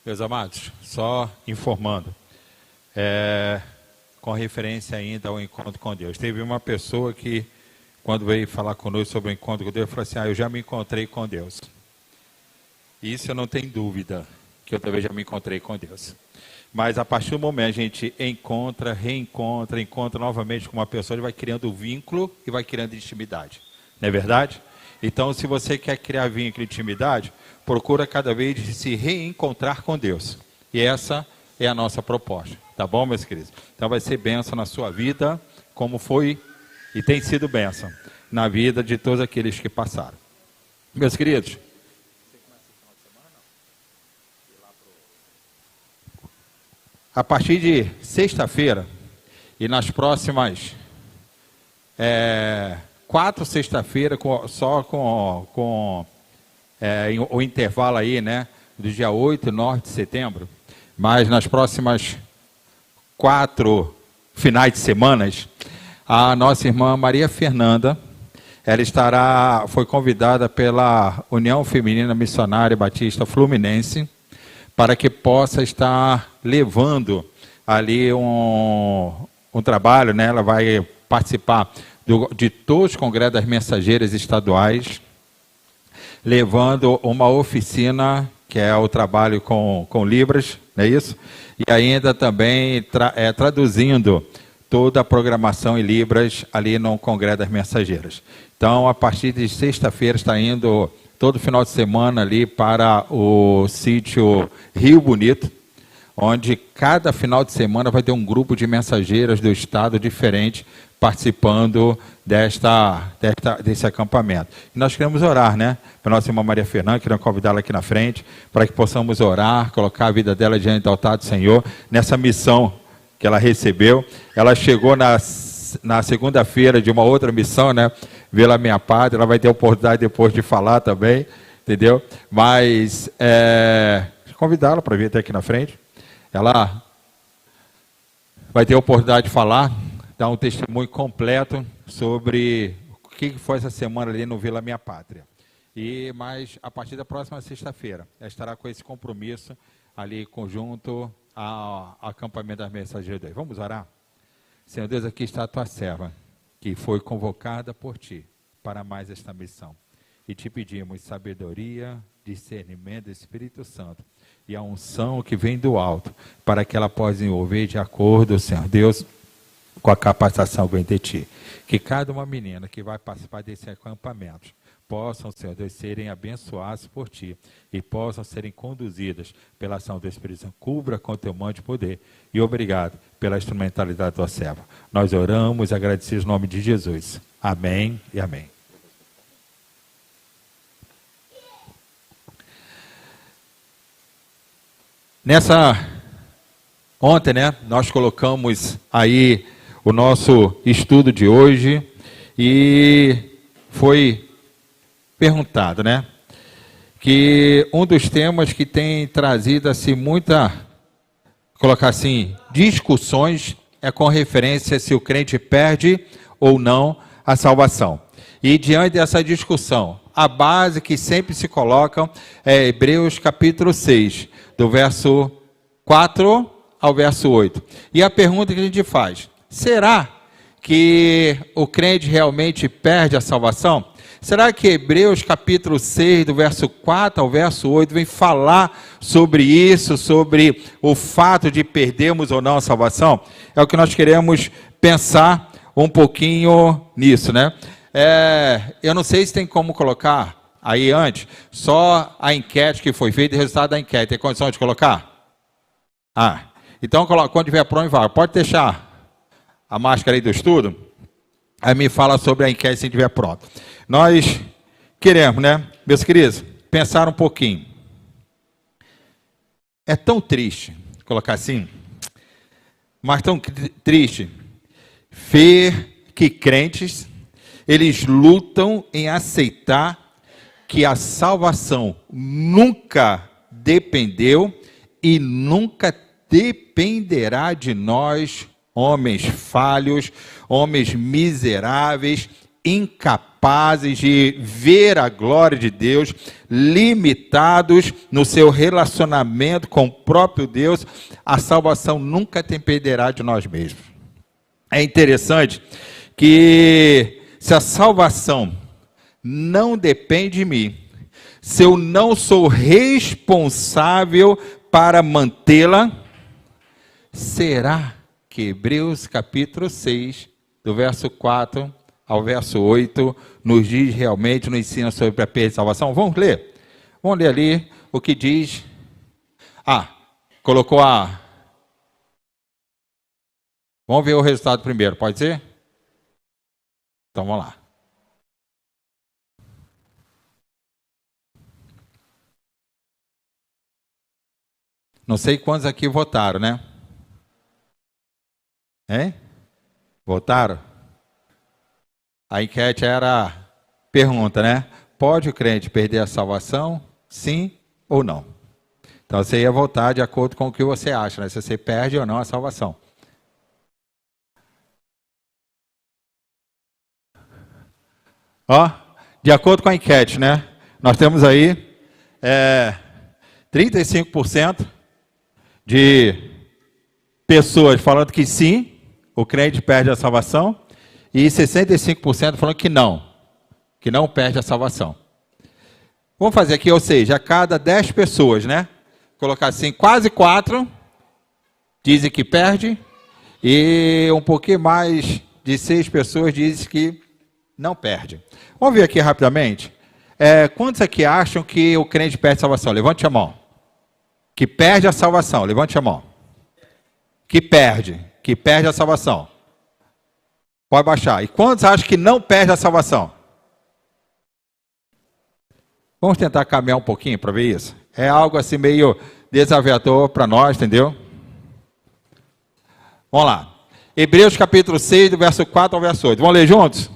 Meus amados, só informando, com referência ainda ao encontro com Deus. Teve uma pessoa que, quando veio falar conosco sobre o encontro com Deus, falou assim, eu já me encontrei com Deus. Isso eu não tenho dúvida, que eu também já me encontrei com Deus. Mas a partir do momento que a gente encontra, reencontra, encontra novamente com uma pessoa, ele vai criando vínculo e vai criando intimidade. Não é verdade? Então, se você quer criar vínculo e intimidade, procura cada vez se reencontrar com Deus. E essa é a nossa proposta. Tá bom, meus queridos? Então vai ser bênção na sua vida, como foi e tem sido bênção na vida de todos aqueles que passaram. Meus queridos, a partir de sexta-feira e nas próximas 4 sexta-feira, só com o intervalo aí, né, do dia 8 e 9 de setembro, mas nas próximas 4 finais de semanas, a nossa irmã Maria Fernanda, ela foi convidada pela União Feminina Missionária Batista Fluminense, para que possa estar levando ali um trabalho, né? Ela vai participar de todos os congressos das mensageiras estaduais, levando uma oficina, que é o trabalho com Libras, não é isso? E ainda também traduzindo toda a programação em Libras ali no Congresso das Mensageiras. Então, a partir de sexta-feira, está indo todo final de semana ali para o sítio Rio Bonito, onde cada final de semana vai ter um grupo de mensageiras do estado diferente participando desse acampamento. E nós queremos orar, né? Para a nossa irmã Maria Fernanda, queremos convidá-la aqui na frente, para que possamos orar, colocar a vida dela diante do altar do Senhor, nessa missão que ela recebeu. Ela chegou na segunda-feira de uma outra missão, né? Vila Minha Pátria, ela vai ter a oportunidade depois de falar também, entendeu? Mas convidá-la para vir até aqui na frente. Ela vai ter a oportunidade de falar, dar um testemunho completo sobre o que foi essa semana ali no Vila Minha Pátria. Mas a partir da próxima sexta-feira, ela estará com esse compromisso ali conjunto ao acampamento das mensageiras de Deus. Vamos orar? Senhor Deus, aqui está a tua serva, que foi convocada por ti para mais esta missão. E te pedimos sabedoria, discernimento do Espírito Santo e a unção que vem do alto, para que ela possa envolver de acordo, Senhor Deus, com a capacitação que vem de ti. Que cada uma menina que vai participar desse acampamento possam, Senhor Deus, serem abençoadas por ti e possam serem conduzidas pela ação do Espírito Santo. Cubra com teu manto de poder e obrigado pela instrumentalidade da tua serva. Nós oramos e agradecemos no nome de Jesus. Amém e amém. Ontem, né, nós colocamos aí o nosso estudo de hoje e foi perguntado, né, que um dos temas que tem trazido assim colocar assim, discussões é com referência se o crente perde ou não a salvação. E diante dessa discussão, a base que sempre se coloca é Hebreus capítulo 6, do verso 4 ao verso 8. E a pergunta que a gente faz, será que o crente realmente perde a salvação? Será que Hebreus capítulo 6, do verso 4 ao verso 8, vem falar sobre isso, sobre o fato de perdermos ou não a salvação? É o que nós queremos pensar um pouquinho nisso, né? Eu não sei se tem como colocar aí antes, só a enquete que foi feita e o resultado da enquete. Tem condição de colocar? Então quando tiver pronto, vai. Pode deixar a máscara aí do estudo, aí me fala sobre a enquete se estiver pronto. Nós queremos, né, meus queridos, pensar um pouquinho. É tão triste, colocar assim, mas tão triste, ver que crentes, eles lutam em aceitar que a salvação nunca dependeu e nunca dependerá de nós, homens falhos, homens miseráveis, incapazes capazes de ver a glória de Deus, limitados no seu relacionamento com o próprio Deus, a salvação nunca te impedirá de nós mesmos. É interessante que se a salvação não depende de mim, se eu não sou responsável para mantê-la, será que Hebreus capítulo 6, do verso 4 ao verso 8, nos diz realmente, nos ensina sobre a perda de salvação? Vamos ler? Vamos ler ali o que diz. Colocou a... Vamos ver o resultado primeiro, pode ser? Então vamos lá. Não sei quantos aqui votaram, né? Hein? Votaram? A enquete era pergunta, né? Pode o crente perder a salvação? Sim ou não? Então você ia votar de acordo com o que você acha, né? Se você perde ou não a salvação. De acordo com a enquete, né? Nós temos aí 35% de pessoas falando que sim, o crente perde a salvação, e 65% falando que não perde a salvação. Vamos fazer aqui, ou seja, a cada 10 pessoas, né? Colocar assim, quase 4 dizem que perde, e um pouquinho mais de 6 pessoas dizem que não perde. Vamos ver aqui rapidamente. Quantos aqui acham que o crente perde a salvação? Levante a mão. Que perde a salvação, levante a mão. Que perde a salvação. Pode baixar. E quantos acham que não perde a salvação? Vamos tentar caminhar um pouquinho para ver isso. É algo assim meio desafiador para nós, entendeu? Vamos lá. Hebreus capítulo 6, do verso 4 ao verso 8. Vamos ler juntos?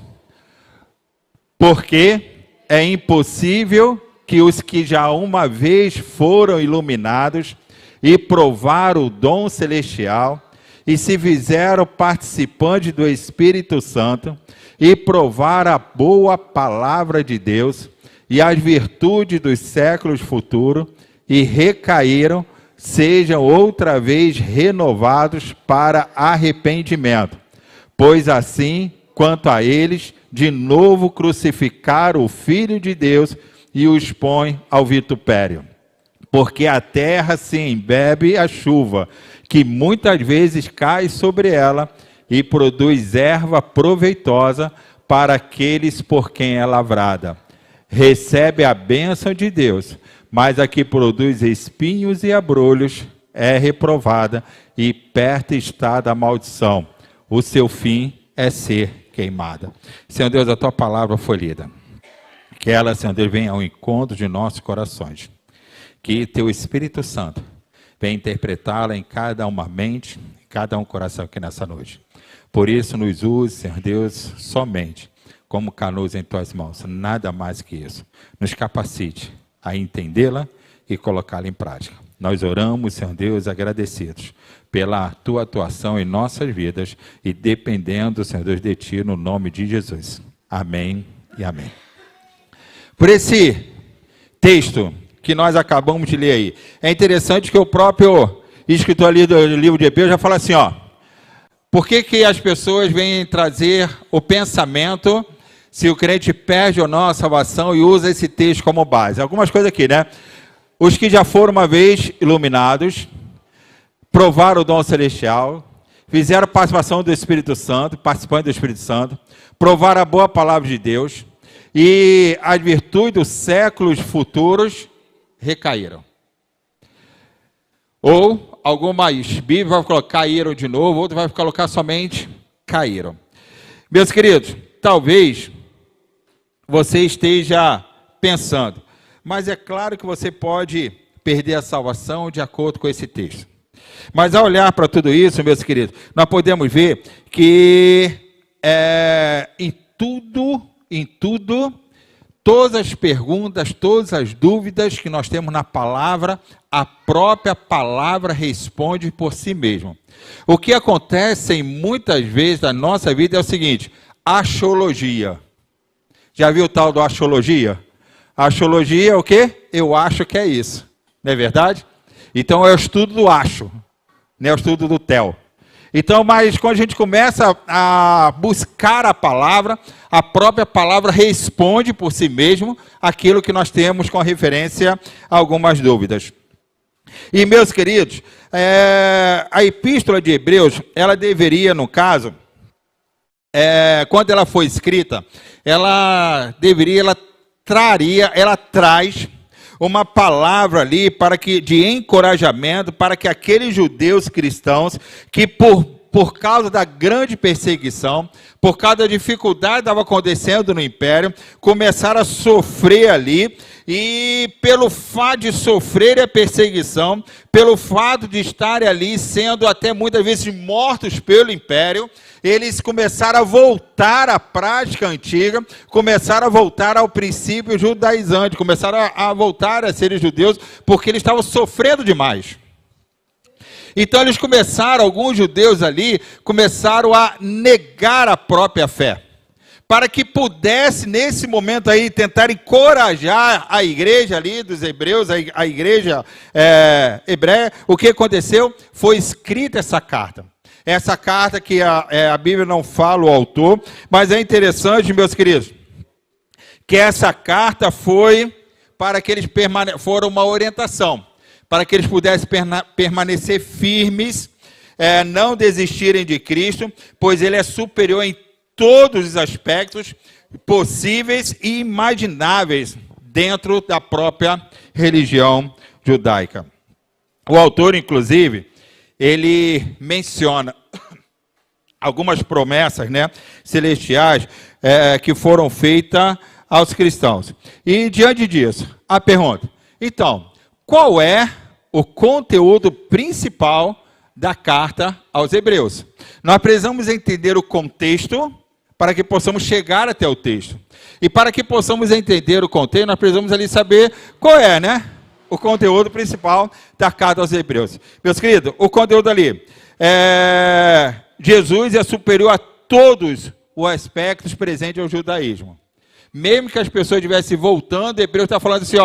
Porque é impossível que os que já uma vez foram iluminados e provaram o dom celestial e se fizeram participantes do Espírito Santo e provaram a boa palavra de Deus e as virtudes dos séculos futuros e recaíram, sejam outra vez renovados para arrependimento. Pois assim, quanto a eles, de novo crucificaram o Filho de Deus e o expõe ao vitupério. Porque a terra se embebe a chuva, que muitas vezes cai sobre ela e produz erva proveitosa para aqueles por quem é lavrada. Recebe a bênção de Deus, mas a que produz espinhos e abrolhos é reprovada e perto está da maldição. O seu fim é ser queimada. Senhor Deus, a tua palavra foi lida. Que ela, Senhor Deus, venha ao encontro de nossos corações. Que teu Espírito Santo venha interpretá-la em cada uma mente, em cada um coração aqui nessa noite. Por isso, nos use, Senhor Deus, somente como canoas em tuas mãos. Nada mais que isso. Nos capacite a entendê-la e colocá-la em prática. Nós oramos, Senhor Deus, agradecidos pela tua atuação em nossas vidas e dependendo, Senhor Deus, de ti, no nome de Jesus. Amém e amém. Por esse texto que nós acabamos de ler aí, é interessante que o próprio escritor ali do livro de Hebreus já fala assim, por que as pessoas vêm trazer o pensamento se o crente perde ou não a salvação e usa esse texto como base? Algumas coisas aqui, né? Os que já foram uma vez iluminados, provaram o dom celestial, fizeram participação do Espírito Santo, participando do Espírito Santo, provaram a boa palavra de Deus, e as virtudes dos séculos futuros recaíram. Ou algumas Bíblias vão colocar caíram de novo, outras vai colocar somente caíram. Meus queridos, talvez você esteja pensando, mas é claro que você pode perder a salvação de acordo com esse texto. Mas ao olhar para tudo isso, meus queridos, nós podemos ver que em tudo, todas as perguntas, todas as dúvidas que nós temos na palavra, a própria palavra responde por si mesma. O que acontece em muitas vezes na nossa vida é o seguinte: axiologia. Já viu o tal do axiologia? A axiologia é o quê? Eu acho que é isso. Não é verdade? Então é o estudo do acho, não é o estudo do tel. Então, mas quando a gente começa a buscar a própria palavra responde por si mesmo aquilo que nós temos com referência a algumas dúvidas. E, meus queridos, a epístola de Hebreus, ela deveria, no caso, quando ela foi escrita, ela traz uma palavra ali de encorajamento para que aqueles judeus cristãos que por causa da grande perseguição, por causa da dificuldade que estava acontecendo no império, começaram a sofrer ali, e pelo fato de sofrer a perseguição, pelo fato de estarem ali sendo até muitas vezes mortos pelo império, eles começaram a voltar à prática antiga, começaram a voltar ao princípio judaizante, começaram a voltar a serem judeus, porque eles estavam sofrendo demais. Então eles alguns judeus ali, começaram a negar a própria fé, para que pudesse, nesse momento aí, tentar encorajar a igreja ali dos hebreus, a igreja hebreia. O que aconteceu? Foi escrita essa carta. Essa carta que a Bíblia não fala o autor, mas é interessante, meus queridos, que essa carta foi para que eles foram uma orientação, para que eles pudessem permanecer firmes, não desistirem de Cristo, pois Ele é superior em todos os aspectos possíveis e imagináveis dentro da própria religião judaica. O autor, inclusive, ele menciona algumas promessas, celestiais que foram feitas aos cristãos. E diante disso, a pergunta: então, qual é o conteúdo principal da carta aos Hebreus? Nós precisamos entender o contexto para que possamos chegar até o texto. E para que possamos entender o contexto, nós precisamos ali saber qual é, o conteúdo principal da carta aos Hebreus. Meus queridos, o conteúdo ali Jesus é superior a todos os aspectos presentes ao judaísmo. Mesmo que as pessoas estivessem voltando, Hebreus está falando assim,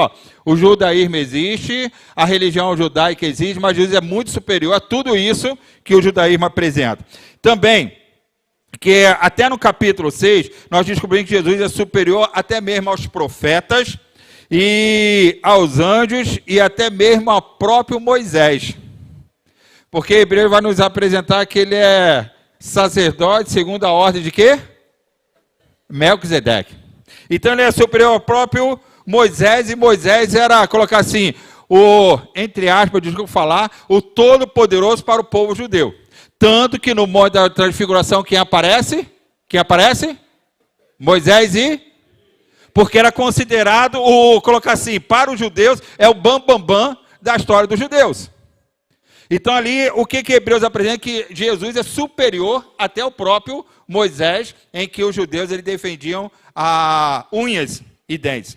o judaísmo existe, a religião judaica existe, mas Jesus é muito superior a tudo isso que o judaísmo apresenta. Também, que até no capítulo 6, nós descobrimos que Jesus é superior até mesmo aos profetas, e aos anjos, e até mesmo ao próprio Moisés. Porque Hebreus vai nos apresentar que ele é sacerdote segundo a ordem de quê? Melquisedeque. Então ele é superior ao próprio Moisés, e Moisés era, colocar assim, entre aspas, desculpa falar, o todo-poderoso para o povo judeu. Tanto que no Monte da Transfiguração, quem aparece? Moisés porque era considerado, colocar assim, para os judeus, é o bam da história dos judeus. Então ali, o que Hebreus apresenta? Que Jesus é superior até o próprio Moisés, em que os judeus eles defendiam unhas e dentes.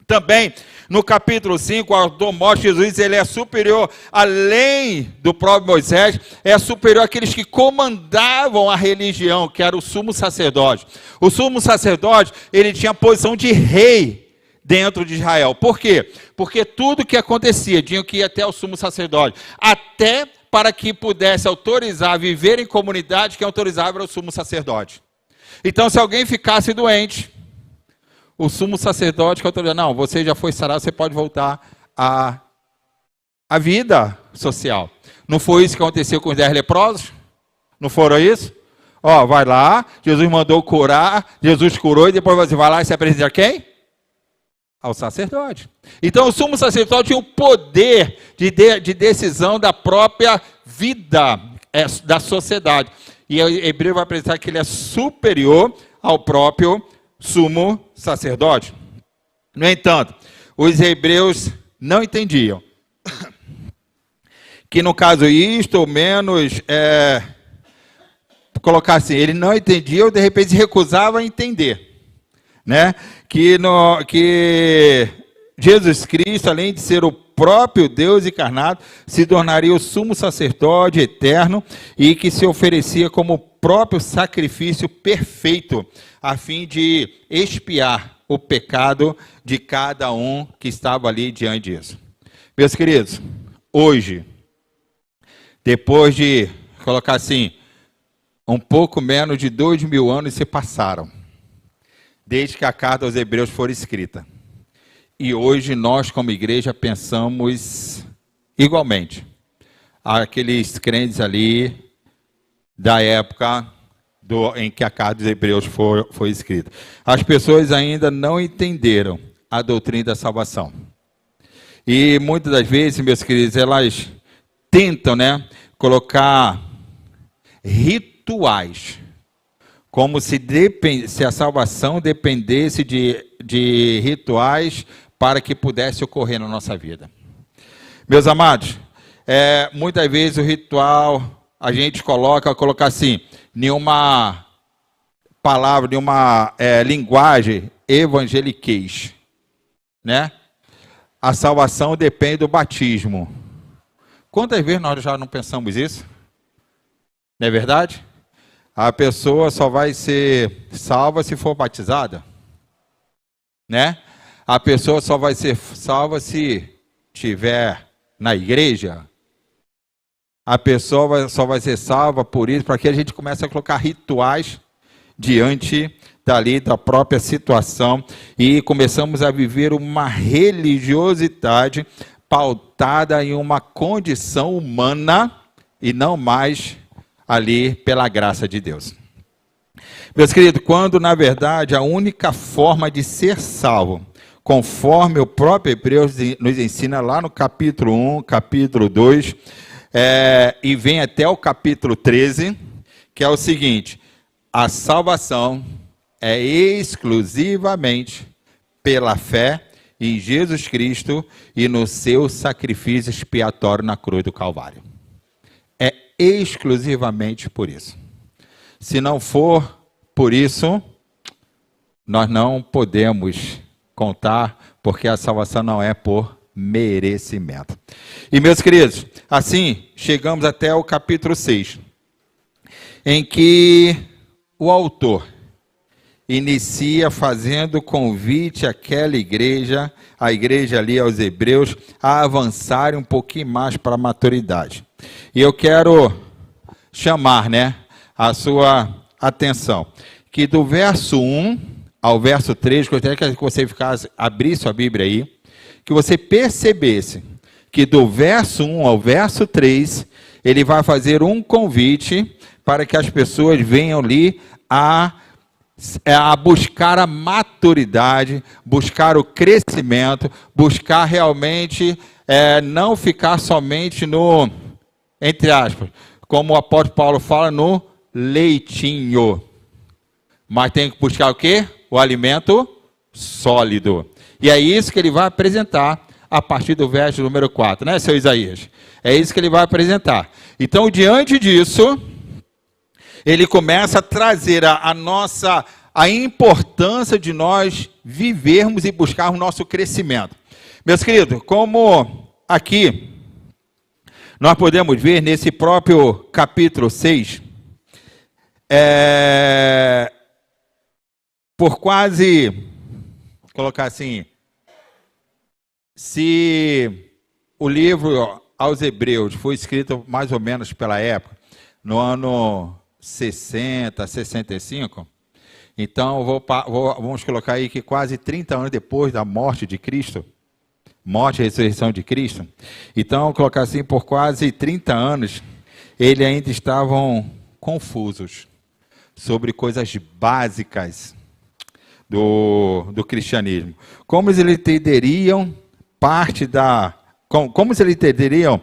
Também, no capítulo 5, o autor mostra que Jesus ele é superior, além do próprio Moisés, é superior àqueles que comandavam a religião, que era o sumo sacerdote. O sumo sacerdote, ele tinha a posição de rei dentro de Israel. Por quê? Porque tudo que acontecia tinha que ir até o sumo sacerdote, até para que pudesse autorizar viver em comunidade, quem autorizava era o sumo sacerdote. Então, se alguém ficasse doente, o sumo sacerdote que autorizava, não, você já foi sarado, você pode voltar à vida social. Não foi isso que aconteceu com os 10 leprosos? Não foram isso? Vai lá, Jesus mandou curar, Jesus curou, e depois você vai lá e se apresenta a quem? Ao sacerdote. Então o sumo sacerdote tinha o poder de decisão da própria vida da sociedade. E o Hebreu vai apresentar que ele é superior ao próprio sumo sacerdote. No entanto, os hebreus não entendiam que no caso isto ou menos, colocar assim, ele não entendia ou de repente recusava a entender, que Jesus Cristo, além de ser o próprio Deus encarnado, se tornaria o sumo sacerdote eterno e que se oferecia como próprio sacrifício perfeito, a fim de expiar o pecado de cada um que estava ali diante disso. Meus queridos, hoje, depois de colocar assim, um pouco menos de 2.000 anos se passaram, desde que a carta aos Hebreus foi escrita. E hoje nós, como igreja, pensamos igualmente. Aqueles crentes ali da época em que a carta dos Hebreus foi escrita. As pessoas ainda não entenderam a doutrina da salvação. E muitas das vezes, meus queridos, elas tentam, colocar rituais, como se a salvação dependesse de rituais para que pudesse ocorrer na nossa vida. Meus amados, muitas vezes o ritual a gente coloca assim, nenhuma palavra, nenhuma linguagem evangeliquez, A salvação depende do batismo. Quantas vezes nós já não pensamos isso? Não é verdade? A pessoa só vai ser salva se for batizada, A pessoa só vai ser salva se estiver na igreja. A pessoa só vai ser salva por isso, para que a gente comece a colocar rituais diante da própria situação e começamos a viver uma religiosidade pautada em uma condição humana e não mais ali pela graça de Deus. Meus queridos, quando na verdade a única forma de ser salvo, conforme o próprio Hebreus nos ensina lá no capítulo 1, capítulo 2, e vem até o capítulo 13, que é o seguinte: a salvação é exclusivamente pela fé em Jesus Cristo e no seu sacrifício expiatório na cruz do Calvário. É exclusivamente por isso. Se não for por isso, nós não podemos contar, porque a salvação não é por merecimento. E meus queridos, assim chegamos até o capítulo 6, em que o autor inicia fazendo convite àquela igreja, a igreja ali aos Hebreus, a avançarem um pouquinho mais para a maturidade. E eu quero chamar, a sua atenção, que do verso 1 ao verso 3, gostaria que você abrisse sua Bíblia aí, que você percebesse que do verso 1 ao verso 3, ele vai fazer um convite para que as pessoas venham ali a buscar a maturidade, buscar o crescimento, buscar realmente não ficar somente no, entre aspas, como o apóstolo Paulo fala, no leitinho. Mas tem que buscar o quê? O alimento sólido. E é isso que ele vai apresentar a partir do verso número 4, seu Isaías? É isso que ele vai apresentar. Então, diante disso, ele começa a trazer a importância de nós vivermos e buscarmos nosso crescimento. Meus queridos, como aqui nós podemos ver nesse próprio capítulo 6, por quase, colocar assim, se o livro aos Hebreus foi escrito mais ou menos pela época, no ano 60, 65, então vamos colocar aí que quase 30 anos depois da morte de Cristo, morte e ressurreição de Cristo, então colocar assim, por quase 30 anos, eles ainda estavam confusos sobre coisas básicas do cristianismo. Como eles entenderiam como eles entenderiam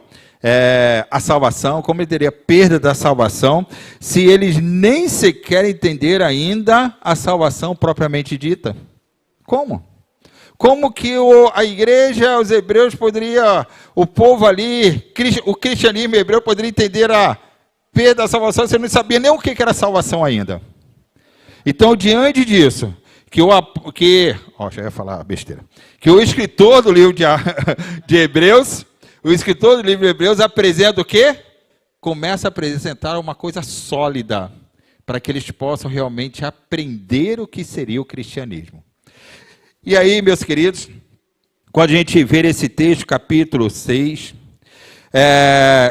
a salvação, como ele teria perda da salvação, se eles nem sequer entenderam ainda a salvação propriamente dita? Como? Como que a igreja, os hebreus o povo ali, o cristianismo hebreu poderia entender a perda da salvação, se não sabia nem o que era salvação ainda? Então, diante disso, já ia falar besteira, que o escritor do livro de Hebreus, apresenta o quê? Começa a apresentar uma coisa sólida, para que eles possam realmente aprender o que seria o cristianismo. E aí, meus queridos, quando a gente vê esse texto, capítulo 6,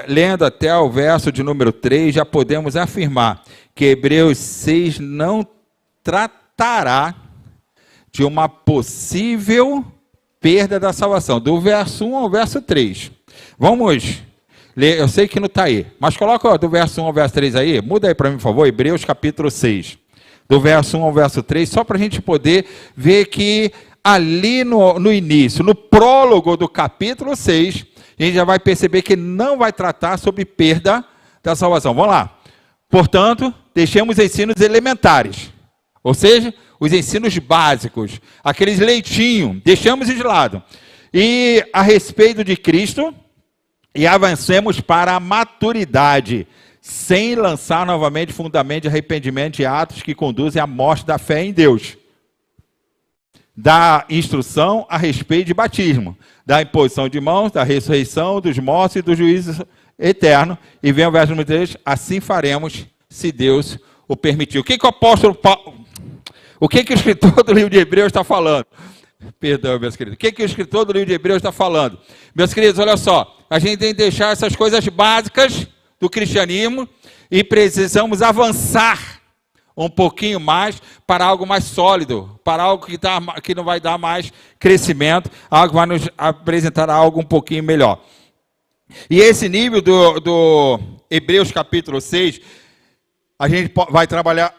lendo até o verso de número 3, já podemos afirmar que Hebreus 6 não tratará de uma possível perda da salvação, do verso 1 ao verso 3. Vamos ler, eu sei que não está aí, mas coloca do verso 1 ao verso 3 aí, muda aí para mim, por favor, Hebreus capítulo 6, do verso 1 ao verso 3, só para a gente poder ver que ali no início, no prólogo do capítulo 6, a gente já vai perceber que não vai tratar sobre perda da salvação. Vamos lá. Portanto, deixemos ensinos elementares, ou seja, os ensinos básicos, aqueles leitinhos, deixamos de lado. E a respeito de Cristo, e avancemos para a maturidade, sem lançar novamente fundamento de arrependimento e atos que conduzem à morte da fé em Deus. Da instrução a respeito de batismo, da imposição de mãos, da ressurreição dos mortos e do juízo eterno. E vem o verso número 3, assim faremos, se Deus o permitir. O que o apóstolo Paulo, o que o escritor do livro de Hebreus está falando? Perdão, meus queridos. O que o escritor do livro de Hebreus está falando? Meus queridos, olha só, a gente tem que deixar essas coisas básicas do cristianismo e precisamos avançar um pouquinho mais para algo mais sólido, para algo que não vai dar mais crescimento, algo que vai nos apresentar algo um pouquinho melhor. E esse nível do Hebreus capítulo 6, a gente vai trabalhar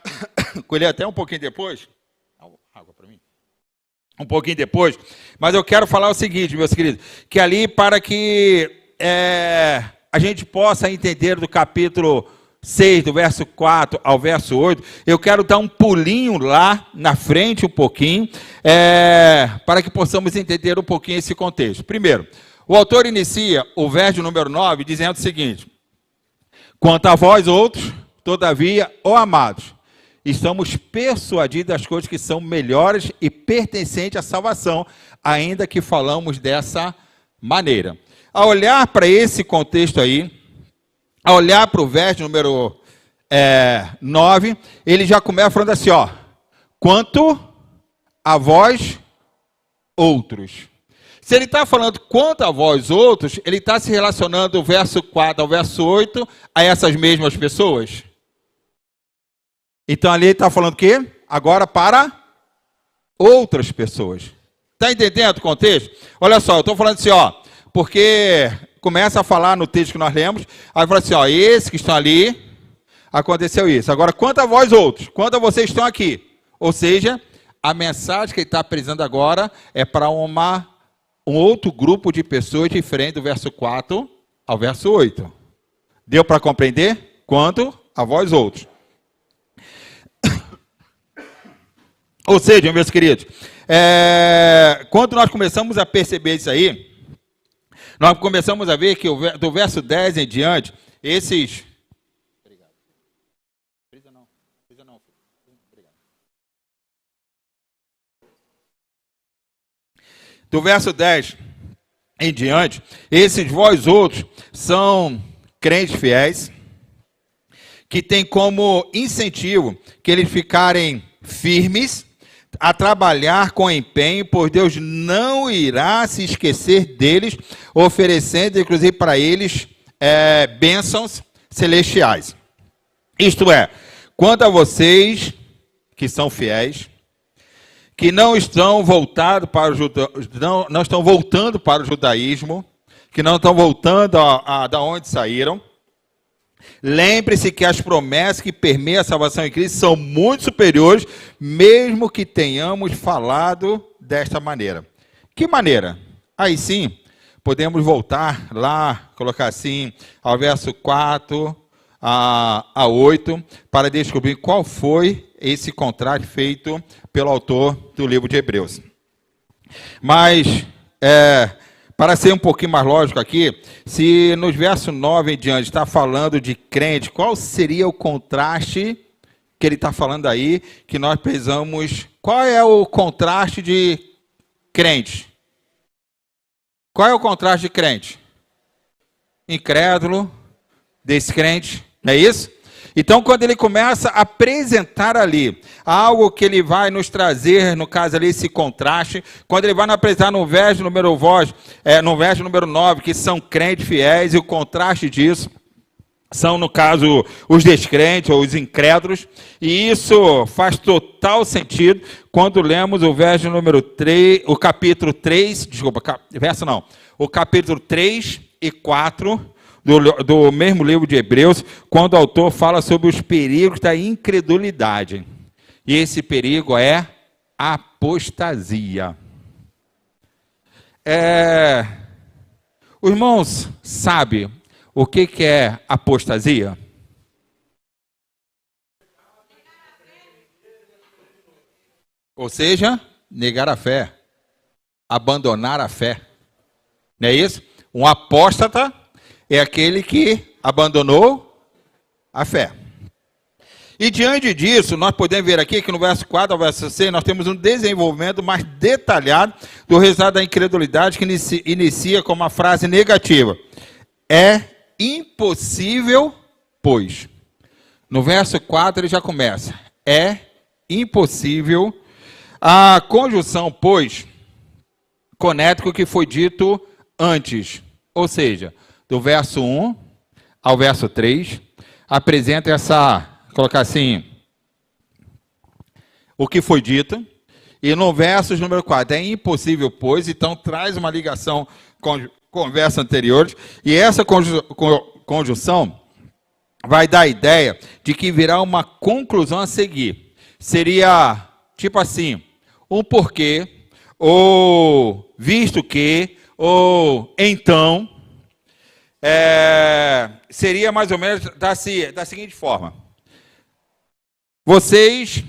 com ele até um pouquinho depois. Água para mim. Um pouquinho depois. Mas eu quero falar o seguinte, meus queridos, que ali para que a gente possa entender do capítulo 6, do verso 4 ao verso 8, eu quero dar um pulinho lá na frente um pouquinho, para que possamos entender um pouquinho esse contexto. Primeiro, o autor inicia o verso número 9 dizendo o seguinte: quanto a vós outros, todavia, ó amados, estamos persuadidos das coisas que são melhores e pertencentes à salvação, ainda que falamos dessa maneira. Ao olhar para esse contexto aí, ao olhar para o verso número 9, ele já começa falando assim, ó, quanto a vós outros. Se ele está falando quanto a vós outros, ele está se relacionando do verso 4 ao verso 8 a essas mesmas pessoas. Então ali ele está falando o quê? Agora para outras pessoas. Está entendendo o contexto? Olha só, eu estou falando assim, ó, porque começa a falar no texto que nós lemos, aí fala assim, ó, esses que estão ali, aconteceu isso. Agora, quanto a vós outros, quanto a vocês que estão aqui, ou seja, a mensagem que ele está apresentando agora é para um outro grupo de pessoas diferente do verso 4 ao verso 8. Deu para compreender? Quanto a vós outros. Ou seja, meus queridos, quando nós começamos a perceber isso aí, nós começamos a ver que do verso 10 em diante, esses... Obrigado. Frisa não. Obrigado. Do verso 10 em diante, esses vós outros são crentes fiéis, que têm como incentivo que eles ficarem firmes, a trabalhar com empenho, pois Deus não irá se esquecer deles, oferecendo inclusive para eles bênçãos celestiais. Isto é, quanto a vocês que são fiéis, que não estão voltados para o não estão voltando para o judaísmo, que não estão voltando da onde saíram, lembre-se que as promessas que permeiam a salvação em Cristo são muito superiores, mesmo que tenhamos falado desta maneira. Que maneira? Aí sim, podemos voltar lá, colocar assim, ao verso 4 a 8, para descobrir qual foi esse contrato feito pelo autor do livro de Hebreus. Mas, para ser um pouquinho mais lógico aqui, se nos versos 9 em diante está falando de crente, qual seria o contraste que ele está falando aí, que nós precisamos... Qual é o contraste de crente? Qual é o contraste de crente? Incrédulo, descrente, não é isso? Então, quando ele começa a apresentar ali algo que ele vai nos trazer, no caso ali, esse contraste, quando ele vai nos apresentar no verso número 9, que são crentes fiéis, e o contraste disso são, no caso, os descrentes ou os incrédulos, e isso faz total sentido quando lemos o verso número 3, o capítulo 3, o capítulo 3 e 4 do mesmo livro de Hebreus, quando o autor fala sobre os perigos da incredulidade. E esse perigo é a apostasia. Os irmãos sabem o que é apostasia? Ou seja, negar a fé, abandonar a fé. Não é isso? Um apóstata é aquele que abandonou a fé. E diante disso, nós podemos ver aqui que no verso 4 ao verso 6, nós temos um desenvolvimento mais detalhado do resultado da incredulidade, que inicia com uma frase negativa. É impossível, pois. No verso 4 ele já começa. É impossível. A conjunção, pois, conecta com o que foi dito antes. Ou seja, do verso 1 ao verso 3, apresenta colocar assim, o que foi dito. E no verso número 4, é impossível, pois, então traz uma ligação com versos anteriores. E essa conjunção vai dar a ideia de que virá uma conclusão a seguir. Seria, tipo assim, um porquê, ou visto que, ou então. Seria mais ou menos da seguinte forma. Vocês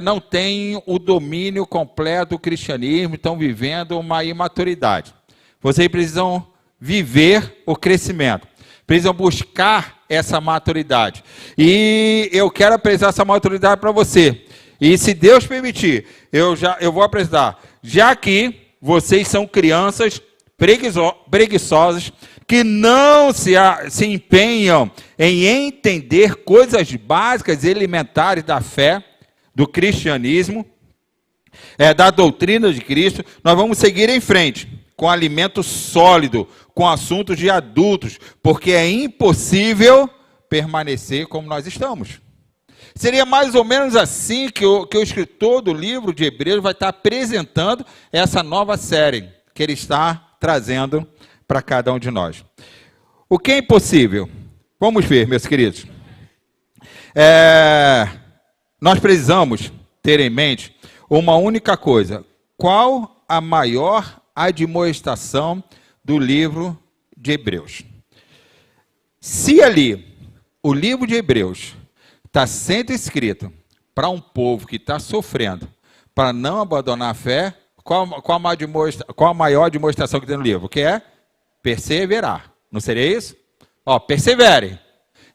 não têm o domínio completo do cristianismo, estão vivendo uma imaturidade. Vocês precisam viver o crescimento, precisam buscar essa maturidade. E eu quero apresentar essa maturidade para você. E se Deus permitir, eu vou apresentar. Já que vocês são crianças preguiçosas, que não se empenham em entender coisas básicas e elementares da fé, do cristianismo, da doutrina de Cristo, nós vamos seguir em frente, com alimento sólido, com assuntos de adultos, porque é impossível permanecer como nós estamos. Seria mais ou menos assim que o escritor do livro de Hebreus vai estar apresentando essa nova série que ele está trazendo para cada um de nós. O que é impossível? Vamos ver, meus queridos. Nós precisamos ter em mente uma única coisa. Qual a maior admoestação do livro de Hebreus? Se ali o livro de Hebreus está sendo escrito para um povo que está sofrendo, para não abandonar a fé, qual a maior demonstração que tem no livro? O que é? Perseverar. Não seria isso? Persevere.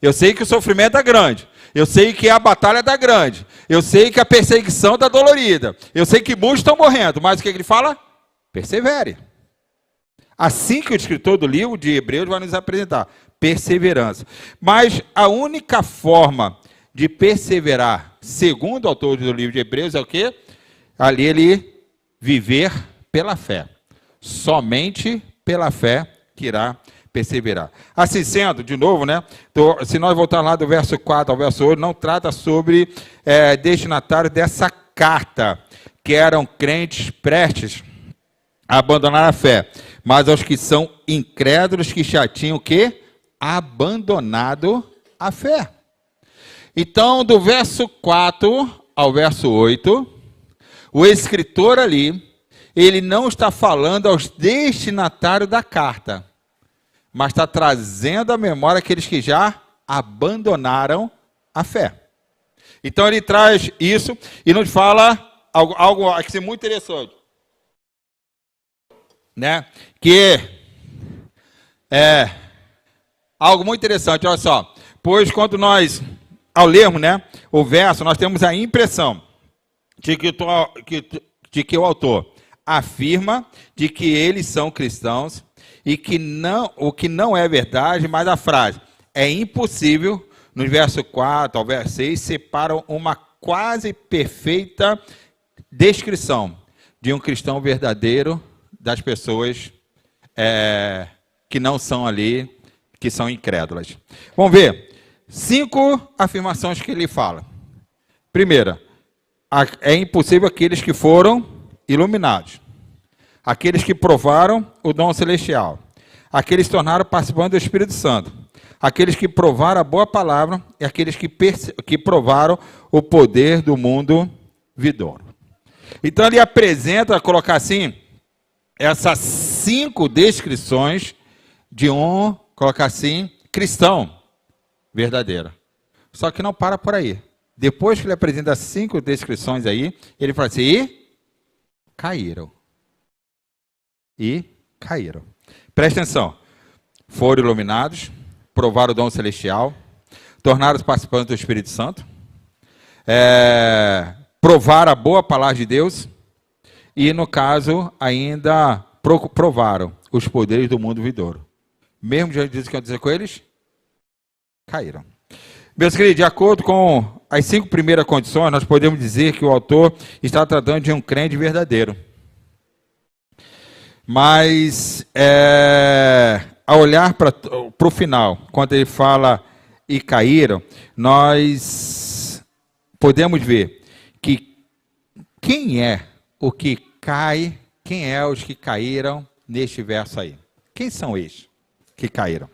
Eu sei que o sofrimento é grande. Eu sei que a batalha está grande. Eu sei que a perseguição está dolorida. Eu sei que muitos estão morrendo. Mas o que ele fala? Persevere. Assim que o escritor do livro de Hebreus vai nos apresentar. Perseverança. Mas a única forma de perseverar, segundo o autor do livro de Hebreus, é o quê? Ali ele viver pela fé. Somente pela fé que irá perseverar. Assim sendo, de novo, se nós voltarmos lá do verso 4 ao verso 8, não trata sobre destinatários dessa carta, que eram crentes prestes a abandonar a fé, mas aos que são incrédulos, que já tinham o quê? Abandonado a fé. Então, do verso 4 ao verso 8, o escritor ali, ele não está falando aos destinatários da carta, mas está trazendo à memória aqueles que já abandonaram a fé. Então ele traz isso e nos fala algo aqui muito interessante, que é algo muito interessante. Olha só, pois quando nós, ao lermos o verso, nós temos a impressão de que o autor afirma de que eles são cristãos, e que o que não é verdade, mas a frase é impossível, no verso 4 ao verso 6, separam uma quase perfeita descrição de um cristão verdadeiro das pessoas que não são ali, que são incrédulas. Vamos ver 5 afirmações que ele fala. Primeira, é impossível aqueles que foram iluminados, aqueles que provaram o dom celestial, aqueles que se tornaram participantes do Espírito Santo, aqueles que provaram a boa palavra e aqueles que provaram o poder do mundo vindouro. Então ele apresenta, colocar assim, essas 5 descrições de um, colocar assim, cristão verdadeiro. Só que não para por aí. Depois que ele apresenta 5 descrições aí, ele fala assim, e caíram. E caíram. Presta atenção. Foram iluminados, provaram o dom celestial, tornaram-se participantes do Espírito Santo, provaram a boa palavra de Deus e, no caso, ainda provaram os poderes do mundo vindouro. Mesmo diante disso, o que aconteceu com eles? Caíram. Meus queridos, de acordo com as 5 primeiras condições, nós podemos dizer que o autor está tratando de um crente verdadeiro. Mas, ao olhar para o final, quando ele fala e caíram, nós podemos ver que quem é o que cai, quem é os que caíram neste verso aí? Quem são estes que caíram?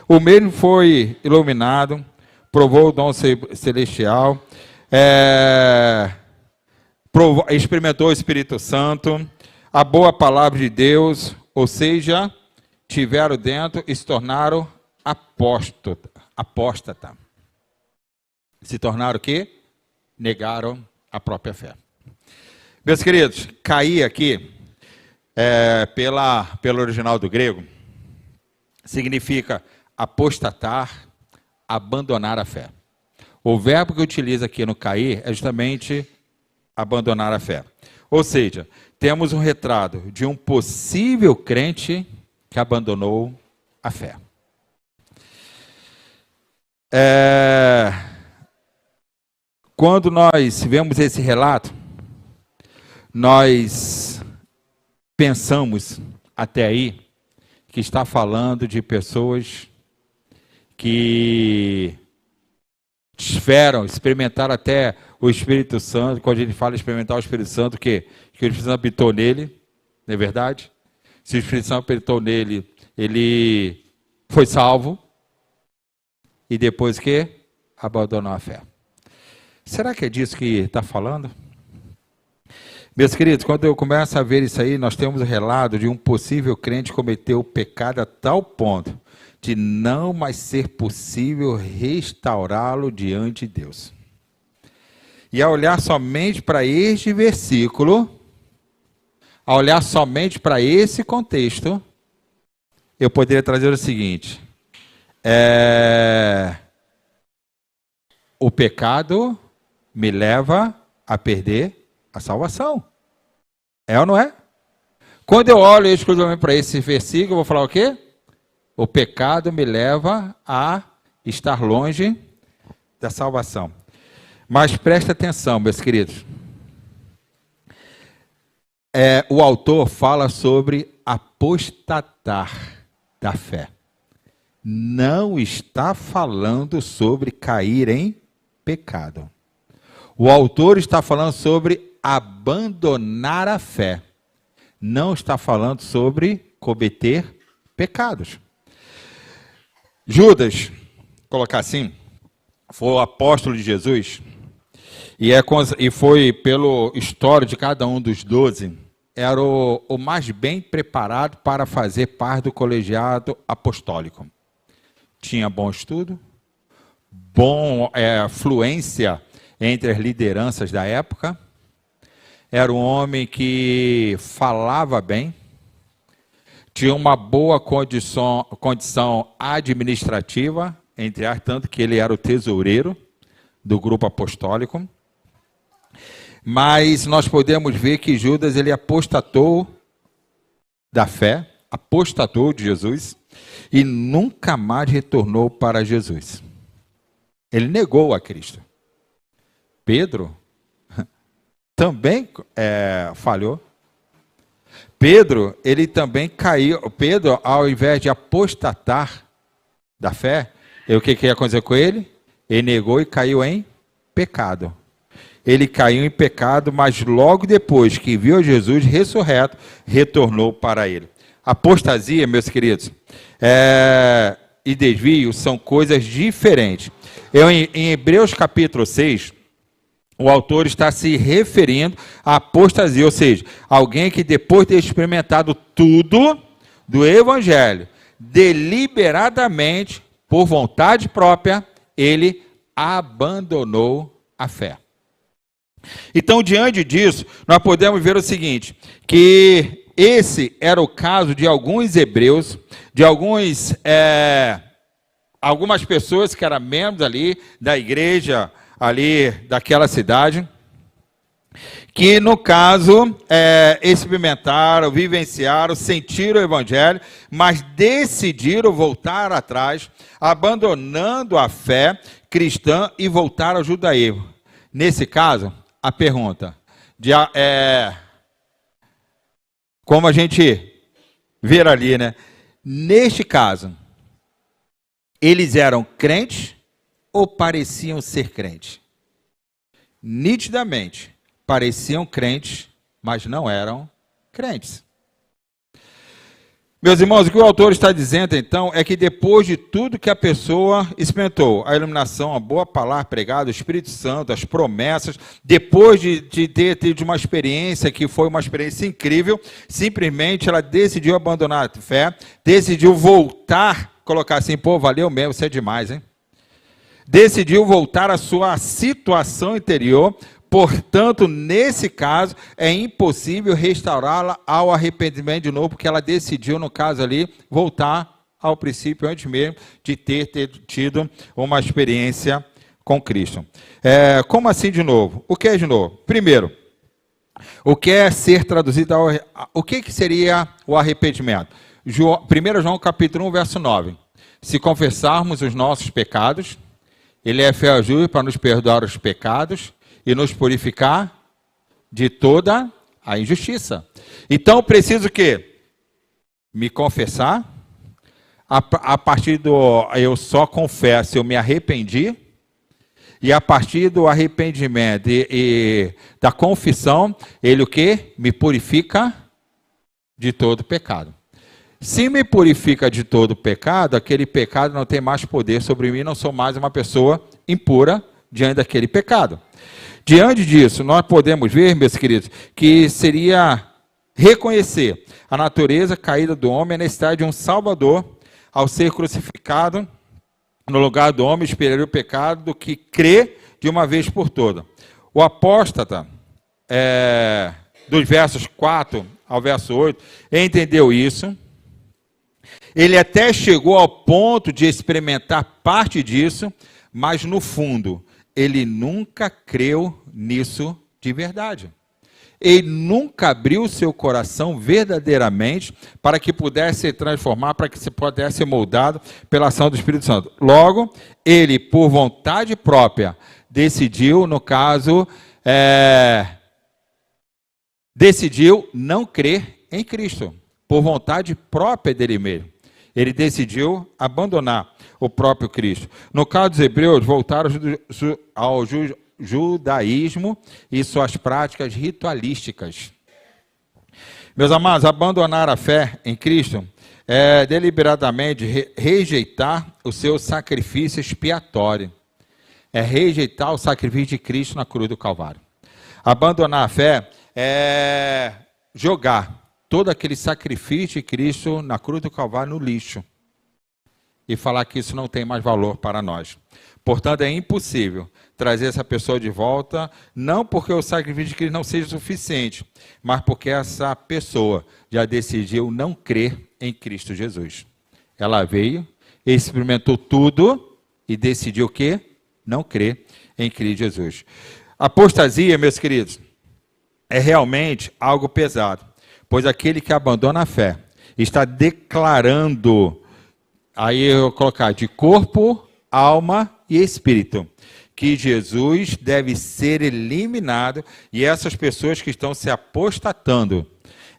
O mesmo foi iluminado, provou o dom celestial, experimentou o Espírito Santo, a boa palavra de Deus, ou seja, tiveram dentro e se tornaram apóstata. Se tornaram o quê? Negaram a própria fé. Meus queridos, cair aqui, pelo original do grego, significa apostatar, abandonar a fé. O verbo que utiliza aqui no cair é justamente abandonar a fé. Ou seja, temos um retrato de um possível crente que abandonou a fé. Quando nós vemos esse relato, nós pensamos até aí que está falando de pessoas que experimentaram até o Espírito Santo. Quando a gente fala experimentar o Espírito Santo, que o Espírito Santo habitou nele, não é verdade? Se o Espírito Santo habitou nele, ele foi salvo, e depois que abandonou a fé. Será que é disso que está falando? Meus queridos, quando eu começo a ver isso aí, nós temos o relato de um possível crente que cometeu o pecado a tal ponto de não mais ser possível restaurá-lo diante de Deus. E ao olhar somente para este versículo, ao olhar somente para esse contexto, eu poderia trazer o seguinte: o pecado me leva a perder a salvação. É ou não é? Quando eu olho exclusivamente para esse versículo, eu vou falar o quê? O pecado me leva a estar longe da salvação. Mas presta atenção, meus queridos. O autor fala sobre apostatar da fé. Não está falando sobre cair em pecado. O autor está falando sobre abandonar a fé. Não está falando sobre cometer pecados. Judas, colocar assim, foi o apóstolo de Jesus, e foi pelo histórico de cada um dos 12, era o mais bem preparado para fazer parte do colegiado apostólico. Tinha bom estudo, fluência entre as lideranças da época, era um homem que falava bem, tinha uma boa condição administrativa, entre aspas, tanto que ele era o tesoureiro do grupo apostólico. Mas nós podemos ver que Judas, ele apostatou da fé, apostatou de Jesus, e nunca mais retornou para Jesus. Ele negou a Cristo. Pedro também falhou. Pedro, ele também caiu. Pedro, ao invés de apostatar da fé, o que ia acontecer com ele? Ele negou e caiu em pecado. Ele caiu em pecado, mas logo depois que viu Jesus ressurreto, retornou para ele. Apostasia, meus queridos, e desvio são coisas diferentes. Em Hebreus capítulo 6, o autor está se referindo à apostasia, ou seja, alguém que depois de ter experimentado tudo do evangelho, deliberadamente, por vontade própria, ele abandonou a fé. Então, diante disso, nós podemos ver o seguinte, que esse era o caso de alguns hebreus, de algumas pessoas que eram membros ali da igreja, ali daquela cidade, que no caso experimentaram, vivenciaram, sentiram o evangelho, mas decidiram voltar atrás, abandonando a fé cristã e voltar ao judaísmo. Nesse caso, a pergunta, como a gente vê ali, né? Neste caso, eles eram crentes ou pareciam ser crentes? Nitidamente, pareciam crentes, mas não eram crentes. Meus irmãos, o que o autor está dizendo, então, é que depois de tudo que a pessoa experimentou, a iluminação, a boa palavra pregada, o Espírito Santo, as promessas, depois de ter tido uma experiência que foi uma experiência incrível, simplesmente ela decidiu abandonar a fé, decidiu voltar, colocar assim, pô, valeu mesmo, isso é demais, hein? Decidiu voltar à sua situação interior. Portanto, nesse caso, é impossível restaurá-la ao arrependimento de novo, porque ela decidiu, no caso ali, voltar ao princípio, antes mesmo de ter tido uma experiência com Cristo. Como assim de novo? O que é de novo? Primeiro, o que é ser traduzido o que seria o arrependimento? 1 João capítulo 1, verso 9. Se confessarmos os nossos pecados, ele é fiel e justo para nos perdoar os pecados e nos purificar de toda a injustiça. Então, eu preciso o quê? Me confessar. A partir eu só confesso, eu me arrependi. E a partir do arrependimento e da confissão, ele o quê? Me purifica de todo pecado. Se me purifica de todo pecado, aquele pecado não tem mais poder sobre mim, não sou mais uma pessoa impura diante daquele pecado. Diante disso, nós podemos ver, meus queridos, que seria reconhecer a natureza caída do homem, a necessidade de um Salvador, ao ser crucificado no lugar do homem, esperaria o pecado do que crê de uma vez por todas. O apóstata, dos versos 4 ao verso 8, entendeu isso. Ele até chegou ao ponto de experimentar parte disso, mas no fundo, ele nunca creu nisso de verdade. Ele nunca abriu seu coração verdadeiramente para que pudesse se transformar, para que se pudesse ser moldado pela ação do Espírito Santo. Logo, ele, por vontade própria, decidiu, no caso, decidiu não crer em Cristo, por vontade própria dele mesmo. Ele decidiu abandonar o próprio Cristo. No caso dos hebreus, voltaram ao judaísmo e suas práticas ritualísticas. Meus amados, abandonar a fé em Cristo é deliberadamente rejeitar o seu sacrifício expiatório. É rejeitar o sacrifício de Cristo na cruz do Calvário. Abandonar a fé é jogar todo aquele sacrifício de Cristo na cruz do Calvário no lixo. E falar que isso não tem mais valor para nós. Portanto, é impossível trazer essa pessoa de volta, não porque o sacrifício de Cristo não seja suficiente, mas porque essa pessoa já decidiu não crer em Cristo Jesus. Ela veio, experimentou tudo e decidiu o quê? Não crer em Cristo Jesus. Apostasia, meus queridos, é realmente algo pesado. Pois aquele que abandona a fé está declarando, aí eu vou colocar, de corpo, alma e espírito. Que Jesus deve ser eliminado e essas pessoas que estão se apostatando,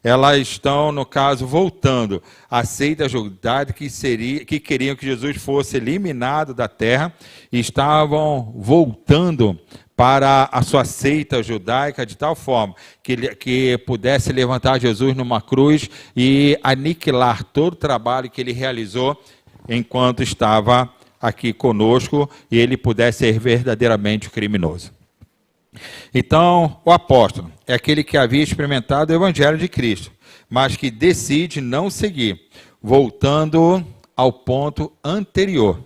elas estão, no caso, voltando à seita judaica que queriam que Jesus fosse eliminado da terra e estavam voltando para a sua seita judaica de tal forma que pudesse levantar Jesus numa cruz e aniquilar todo o trabalho que ele realizou enquanto estava aqui conosco e ele pudesse ser verdadeiramente criminoso. Então, o apóstolo é aquele que havia experimentado o evangelho de Cristo, mas que decide não seguir, voltando ao ponto anterior.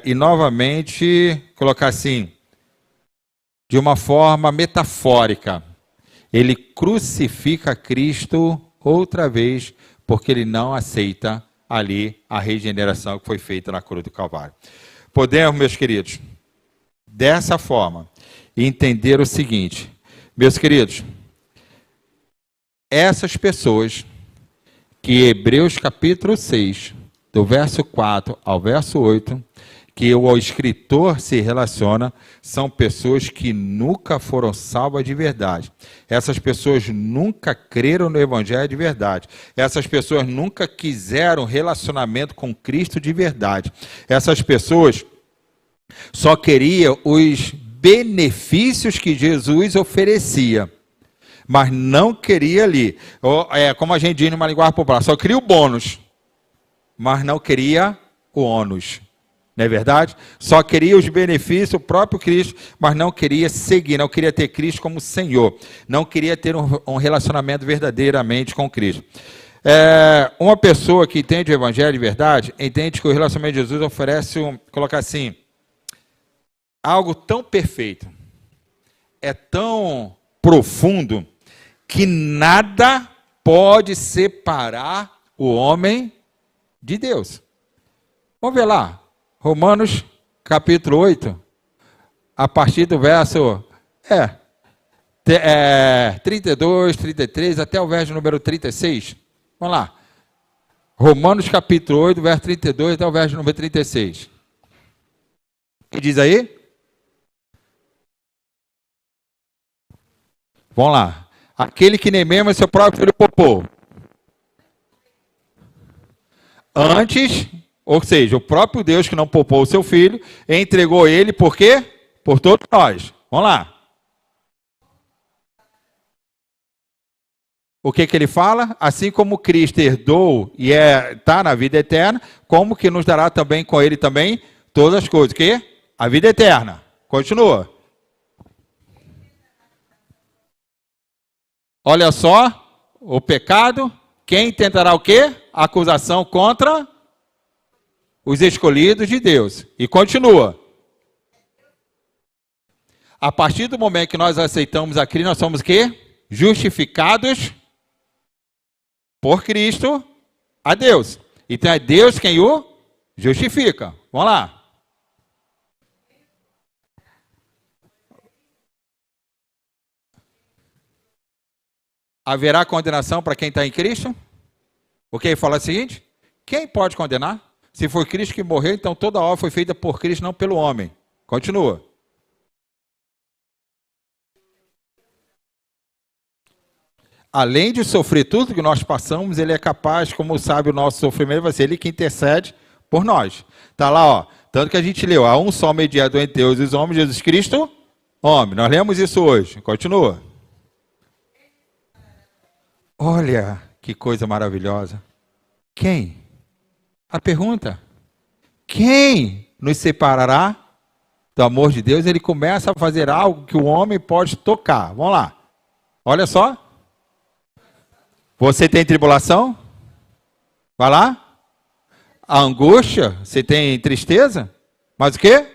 E novamente, colocar assim, de uma forma metafórica, ele crucifica Cristo outra vez, porque ele não aceita ali a regeneração que foi feita na cruz do Calvário. Podemos, meus queridos, dessa forma, entender o seguinte, meus queridos, essas pessoas que Hebreus capítulo 6, do verso 4 ao verso 8, que o escritor se relaciona, são pessoas que nunca foram salvas de verdade. Essas pessoas nunca creram no evangelho de verdade. Essas pessoas nunca quiseram relacionamento com Cristo de verdade. Essas pessoas só queriam os benefícios que Jesus oferecia, mas não queria ali. Como a gente diz numa linguagem popular, só queria o bônus, mas não queria o ônus. Não é verdade? Só queria os benefícios, o próprio Cristo, mas não queria seguir, não queria ter Cristo como Senhor. Não queria ter um relacionamento verdadeiramente com Cristo. Uma pessoa que entende o evangelho de verdade, entende que o relacionamento de Jesus oferece, colocar assim, algo tão perfeito, é tão profundo, que nada pode separar o homem de Deus. Vamos ver lá, Romanos capítulo 8, a partir do verso 32, 33, até o verso número 36. Vamos lá. Romanos capítulo 8, verso 32 até o verso número 36. O que diz aí? Vamos lá. Aquele que nem mesmo é seu próprio filho poupou. Antes, ou seja, o próprio Deus que não poupou o seu filho, entregou ele por quê? Por todos nós. Vamos lá. O que ele fala? Assim como Cristo herdou e está na vida eterna, como que nos dará também com ele também todas as coisas? Que? A vida eterna. Continua. Olha só, o pecado, quem tentará o quê? A acusação contra os escolhidos de Deus. E continua. A partir do momento que nós aceitamos a Cristo, nós somos o quê? Justificados por Cristo a Deus. Então é Deus quem o justifica. Vamos lá. Haverá condenação para quem está em Cristo? Ok? Fala o seguinte: quem pode condenar? Se foi Cristo que morreu, então toda a obra foi feita por Cristo, não pelo homem. Continua. Além de sofrer tudo que nós passamos, ele é capaz, como sabe o nosso sofrimento, vai ser ele que intercede por nós. Está lá, ó. Tanto que a gente leu, há um só mediador entre Deus e os homens, Jesus Cristo, homem. Nós lemos isso hoje. Continua. Olha que coisa maravilhosa. Quem? A pergunta. Quem nos separará do amor de Deus? Ele começa a fazer algo que o homem pode tocar. Vamos lá. Olha só. Você tem tribulação? Vai lá. A angústia? Você tem tristeza? Mas o quê?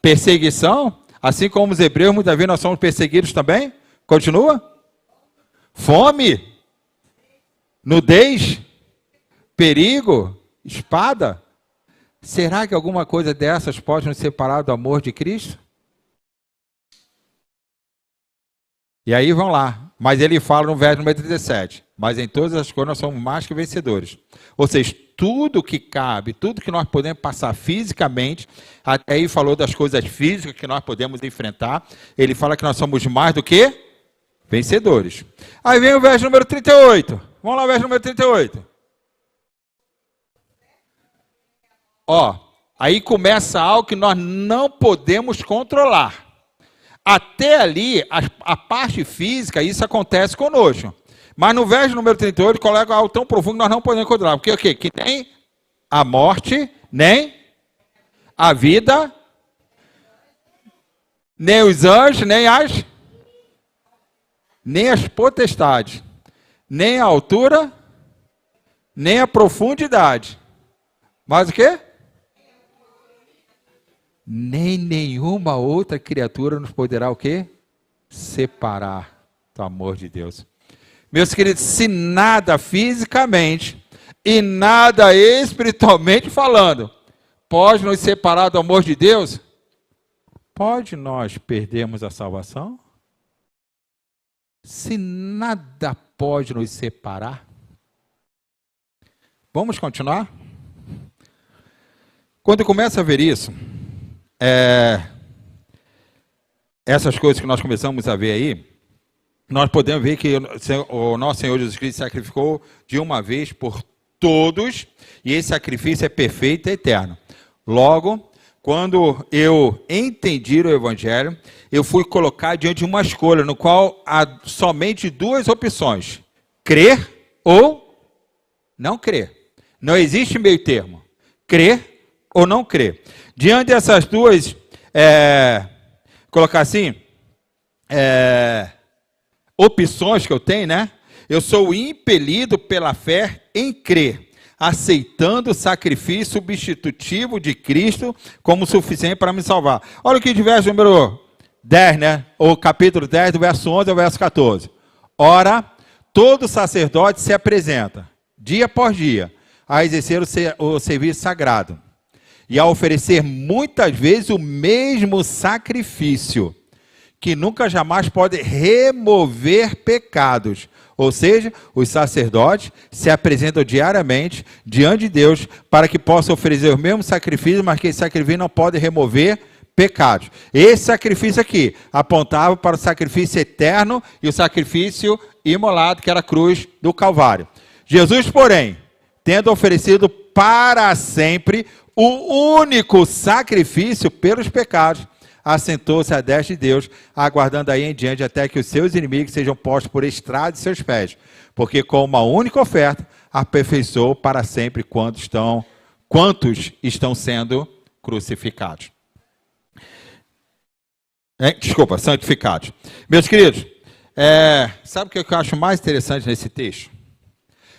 Perseguição? Assim como os hebreus, muitas vezes nós somos perseguidos também. Continua. Fome, nudez, perigo, espada. Será que alguma coisa dessas pode nos separar do amor de Cristo? E aí vão lá, Mas ele fala no verso número 37, mas em todas as coisas nós somos mais que vencedores. Ou seja, tudo que cabe, tudo que nós podemos passar fisicamente, até aí falou das coisas físicas que nós podemos enfrentar, ele fala que nós somos mais do que vencedores. Aí vem o verso número 38. Vamos lá, o verso número 38. Ó, aí começa algo que nós não podemos controlar. Até ali, a parte física, isso acontece conosco. Mas no verso número 38, coloca algo tão profundo que nós não podemos controlar. Porque o quê? Que nem a morte, nem a vida, nem os anjos, nem as potestades, nem a altura, nem a profundidade. Mas o quê? Nem nenhuma outra criatura nos poderá o quê? Separar do amor de Deus. Meus queridos, se nada fisicamente e nada espiritualmente falando pode nos separar do amor de Deus, pode nós perdermos a salvação? Se nada pode nos separar, vamos continuar? Quando começa a ver isso, essas coisas que nós começamos a ver aí, nós podemos ver que o nosso Senhor Jesus Cristo sacrificou de uma vez por todos, e esse sacrifício é perfeito e eterno. Logo, quando eu entendi o Evangelho, eu fui colocar diante de uma escolha, no qual há somente duas opções: crer ou não crer. Não existe meio termo. Crer ou não crer. Diante dessas duas, colocar assim, opções que eu tenho, né? Eu sou impelido pela fé em crer, aceitando o sacrifício substitutivo de Cristo como suficiente para me salvar. Olha o que de verso número 10, né? Ou capítulo 10, do verso 11 ao verso 14. Ora, todo sacerdote se apresenta, dia após dia, a exercer o serviço sagrado e a oferecer muitas vezes o mesmo sacrifício, que nunca jamais pode remover pecados. Ou seja, os sacerdotes se apresentam diariamente diante de Deus para que possam oferecer o mesmo sacrifício, mas que esse sacrifício não pode remover pecados. Esse sacrifício aqui apontava para o sacrifício eterno e o sacrifício imolado, que era a cruz do Calvário. Jesus, porém, tendo oferecido para sempre o único sacrifício pelos pecados, assentou-se à destra de Deus, aguardando aí em diante até que os seus inimigos sejam postos por estrado de seus pés, porque com uma única oferta aperfeiçoou para sempre quantos estão sendo crucificados. Santificados. Meus queridos, sabe o que eu acho mais interessante nesse texto?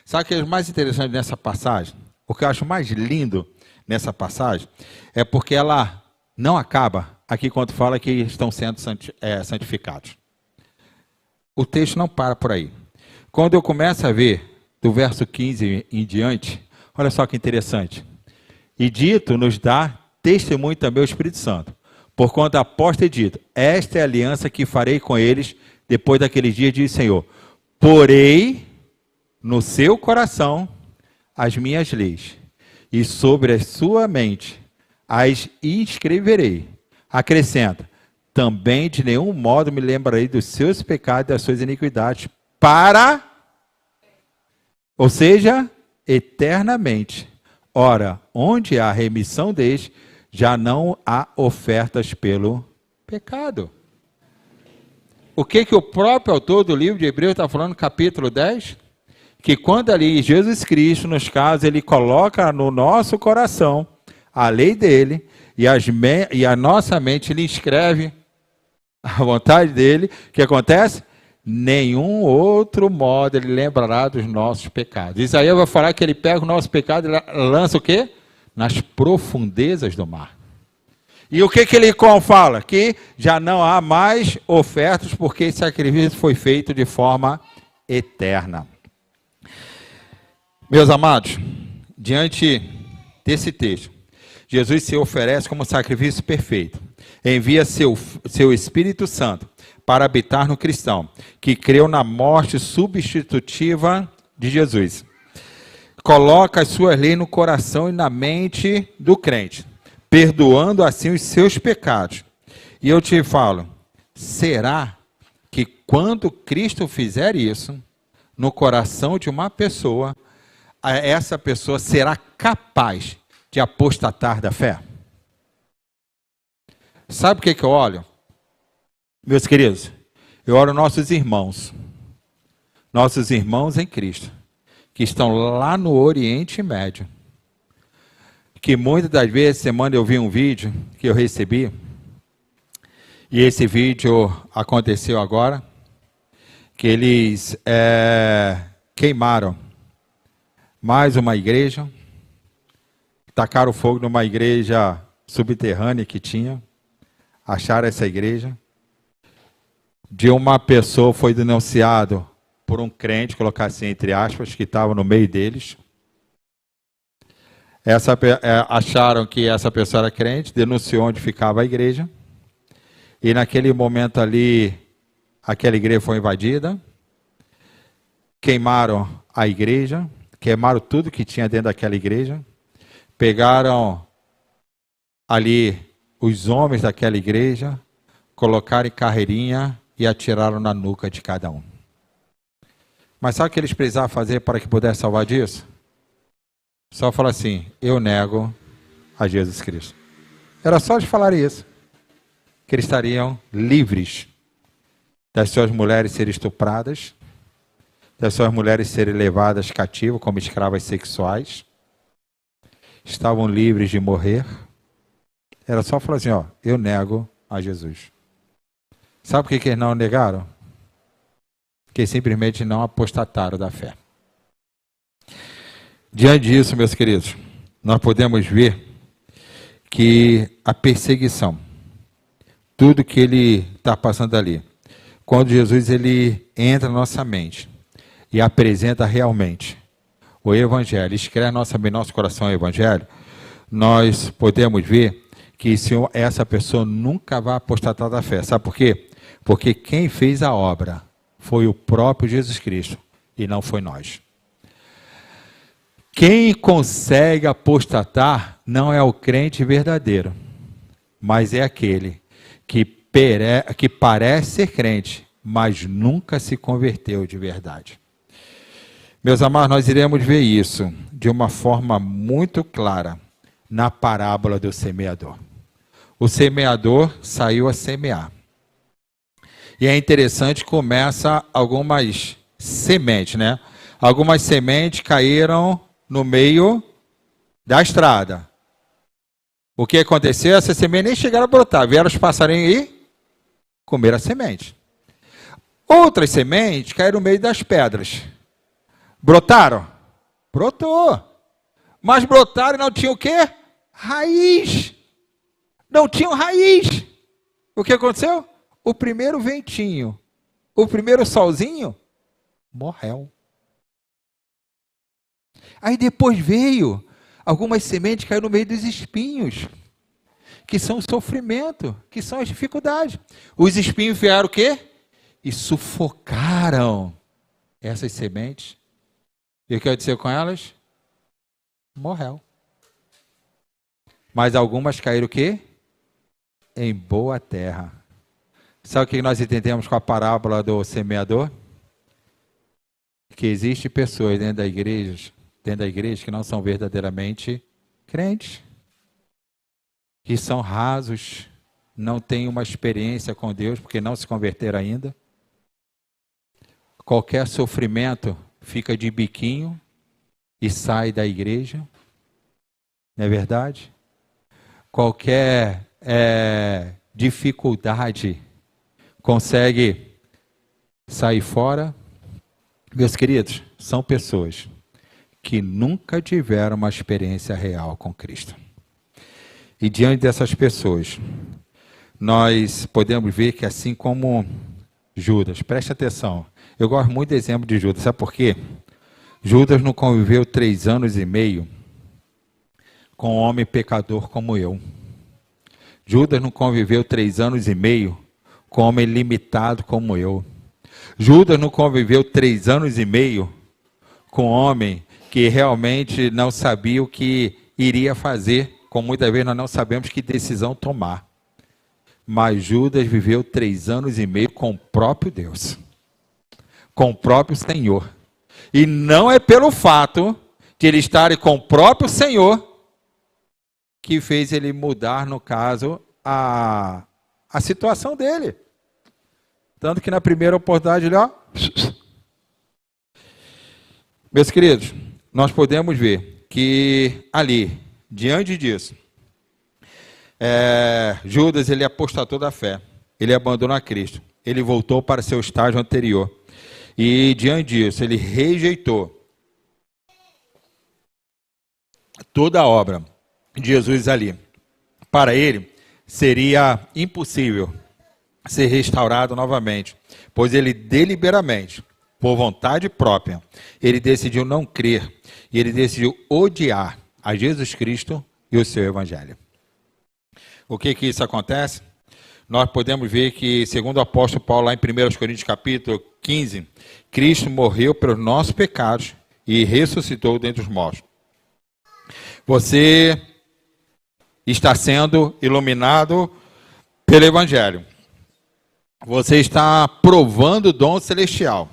Sabe o que é mais interessante nessa passagem? O que eu acho mais lindo nessa passagem é porque ela não acaba aqui quando fala que estão sendo santificados. O texto não para por aí. Quando eu começo a ver do verso 15 em diante, olha só que interessante. E dito nos dá testemunho também o Espírito Santo, porquanto após ter dito, esta é a aliança que farei com eles depois daqueles dias, diz o Senhor. Porei no seu coração as minhas leis, e sobre a sua mente as inscreverei. Acrescenta, também de nenhum modo me lembrarei dos seus pecados e das suas iniquidades, ou seja, eternamente. Ora, onde há remissão deles, já não há ofertas pelo pecado. O que o próprio autor do livro de Hebreus está falando no capítulo 10? Que quando ali Jesus Cristo, nos casos, ele coloca no nosso coração a lei dele, e a nossa mente ele escreve a vontade dele, o que acontece? Nenhum outro modo ele lembrará dos nossos pecados. Isaías vai falar que ele pega o nosso pecado e lança o quê? Nas profundezas do mar. E o que ele fala? Que já não há mais ofertas, porque esse sacrifício foi feito de forma eterna. Meus amados, diante desse texto, Jesus se oferece como sacrifício perfeito. Envia seu Espírito Santo para habitar no cristão, que creu na morte substitutiva de Jesus. Coloca as suas leis no coração e na mente do crente, perdoando assim os seus pecados. E eu te falo, será que quando Cristo fizer isso no coração de uma pessoa, essa pessoa será capaz de apostatar da fé? Sabe o que eu olho? Meus queridos, eu olho nossos irmãos em Cristo, que estão lá no Oriente Médio, que muitas das vezes, semana eu vi um vídeo que eu recebi, e esse vídeo aconteceu agora, que eles queimaram mais uma igreja, tacaram fogo numa igreja subterrânea que tinha, acharam essa igreja, de uma pessoa foi denunciado por um crente, colocar assim entre aspas, que estava no meio deles. Acharam que essa pessoa era crente, denunciou onde ficava a igreja, e naquele momento ali, aquela igreja foi invadida, queimaram a igreja, queimaram tudo que tinha dentro daquela igreja, pegaram ali os homens daquela igreja, colocaram em carreirinha e atiraram na nuca de cada um. Mas sabe o que eles precisavam fazer para que pudesse salvar disso? Só falar assim, eu nego a Jesus Cristo. Era só de falar isso, que eles estariam livres das suas mulheres serem estupradas, das suas mulheres serem levadas cativas como escravas sexuais, estavam livres de morrer. Era só falar assim, ó, eu nego a Jesus. Sabe por que eles não negaram? Porque simplesmente não apostataram da fé. Diante disso, meus queridos, nós podemos ver que a perseguição, tudo que ele está passando ali, quando Jesus ele entra na nossa mente e apresenta realmente o Evangelho, escreve nosso coração o Evangelho, nós podemos ver que essa pessoa nunca vai apostatar da fé. Sabe por quê? Porque quem fez a obra foi o próprio Jesus Cristo e não foi nós. Quem consegue apostatar não é o crente verdadeiro, mas é aquele que parece ser crente, mas nunca se converteu de verdade. Meus amados, nós iremos ver isso de uma forma muito clara na parábola do semeador. O semeador saiu a semear. E é interessante, começa algumas sementes, né? Algumas sementes caíram no meio da estrada. O que aconteceu? Essas sementes nem chegaram a brotar. Vieram os passarinhos e comeram a semente. Outras sementes caíram no meio das pedras. Brotaram? Brotou. Mas brotaram e não tinham o quê? Raiz. Não tinham raiz. O que aconteceu? O primeiro ventinho, o primeiro solzinho, morreu. Aí depois veio, algumas sementes caíram no meio dos espinhos, que são o sofrimento, que são as dificuldades. Os espinhos vieram o quê? E sufocaram essas sementes. E o que aconteceu com elas? Morreu. Mas algumas caíram o quê? Em boa terra. Sabe o que nós entendemos com a parábola do semeador? Que existem pessoas dentro da igreja que não são verdadeiramente crentes, que são rasos, não têm uma experiência com Deus, porque não se converteram ainda. Qualquer sofrimento fica de biquinho e sai da igreja, não é verdade? Qualquer dificuldade consegue sair fora. Meus queridos, são pessoas que nunca tiveram uma experiência real com Cristo. E diante dessas pessoas, nós podemos ver que assim como Judas, preste atenção, eu gosto muito do exemplo de Judas, sabe por quê? Judas não conviveu 3 anos e meio com um homem pecador como eu. Judas não conviveu 3 anos e meio com homem limitado como eu. Judas não conviveu 3 anos e meio com homem que realmente não sabia o que iria fazer, como muitas vezes nós não sabemos que decisão tomar. Mas Judas viveu 3 anos e meio com o próprio Deus, com o próprio Senhor. E não é pelo fato de ele estar com o próprio Senhor que fez ele mudar, no caso, a situação dele. Tanto que na primeira oportunidade ele, meus queridos, nós podemos ver que ali, diante disso, Judas, ele apostatou da fé, ele abandonou a Cristo, ele voltou para seu estágio anterior, e diante disso, ele rejeitou toda a obra de Jesus ali. Para ele, seria impossível ser restaurado novamente, pois ele deliberadamente, por vontade própria, ele decidiu não crer, e ele decidiu odiar a Jesus Cristo e o seu Evangelho. O que isso acontece? Nós podemos ver que, segundo o apóstolo Paulo, lá em 1 Coríntios capítulo 15, Cristo morreu pelos nossos pecados e ressuscitou dentre os mortos. Você está sendo iluminado pelo Evangelho. Você está provando o dom celestial.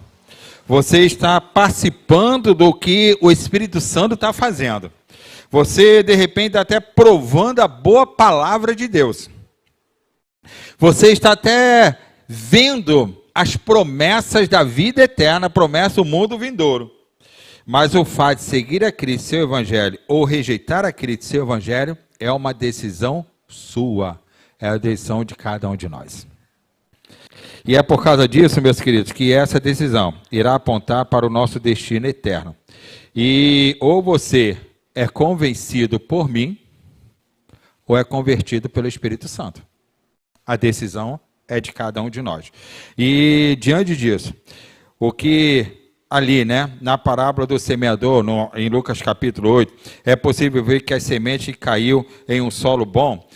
Você está participando do que o Espírito Santo está fazendo. Você, de repente, está até provando a boa palavra de Deus. Você está até vendo as promessas da vida eterna, promessa do mundo vindouro. Mas o fato de seguir a Cristo e seu Evangelho, ou rejeitar a Cristo e seu Evangelho, é uma decisão sua. É a decisão de cada um de nós. E é por causa disso, meus queridos, que essa decisão irá apontar para o nosso destino eterno. E ou você é convencido por mim, ou é convertido pelo Espírito Santo. A decisão é de cada um de nós. E diante disso, o que ali, na parábola do semeador, em Lucas capítulo 8, é possível ver que a semente que caiu em um solo bom,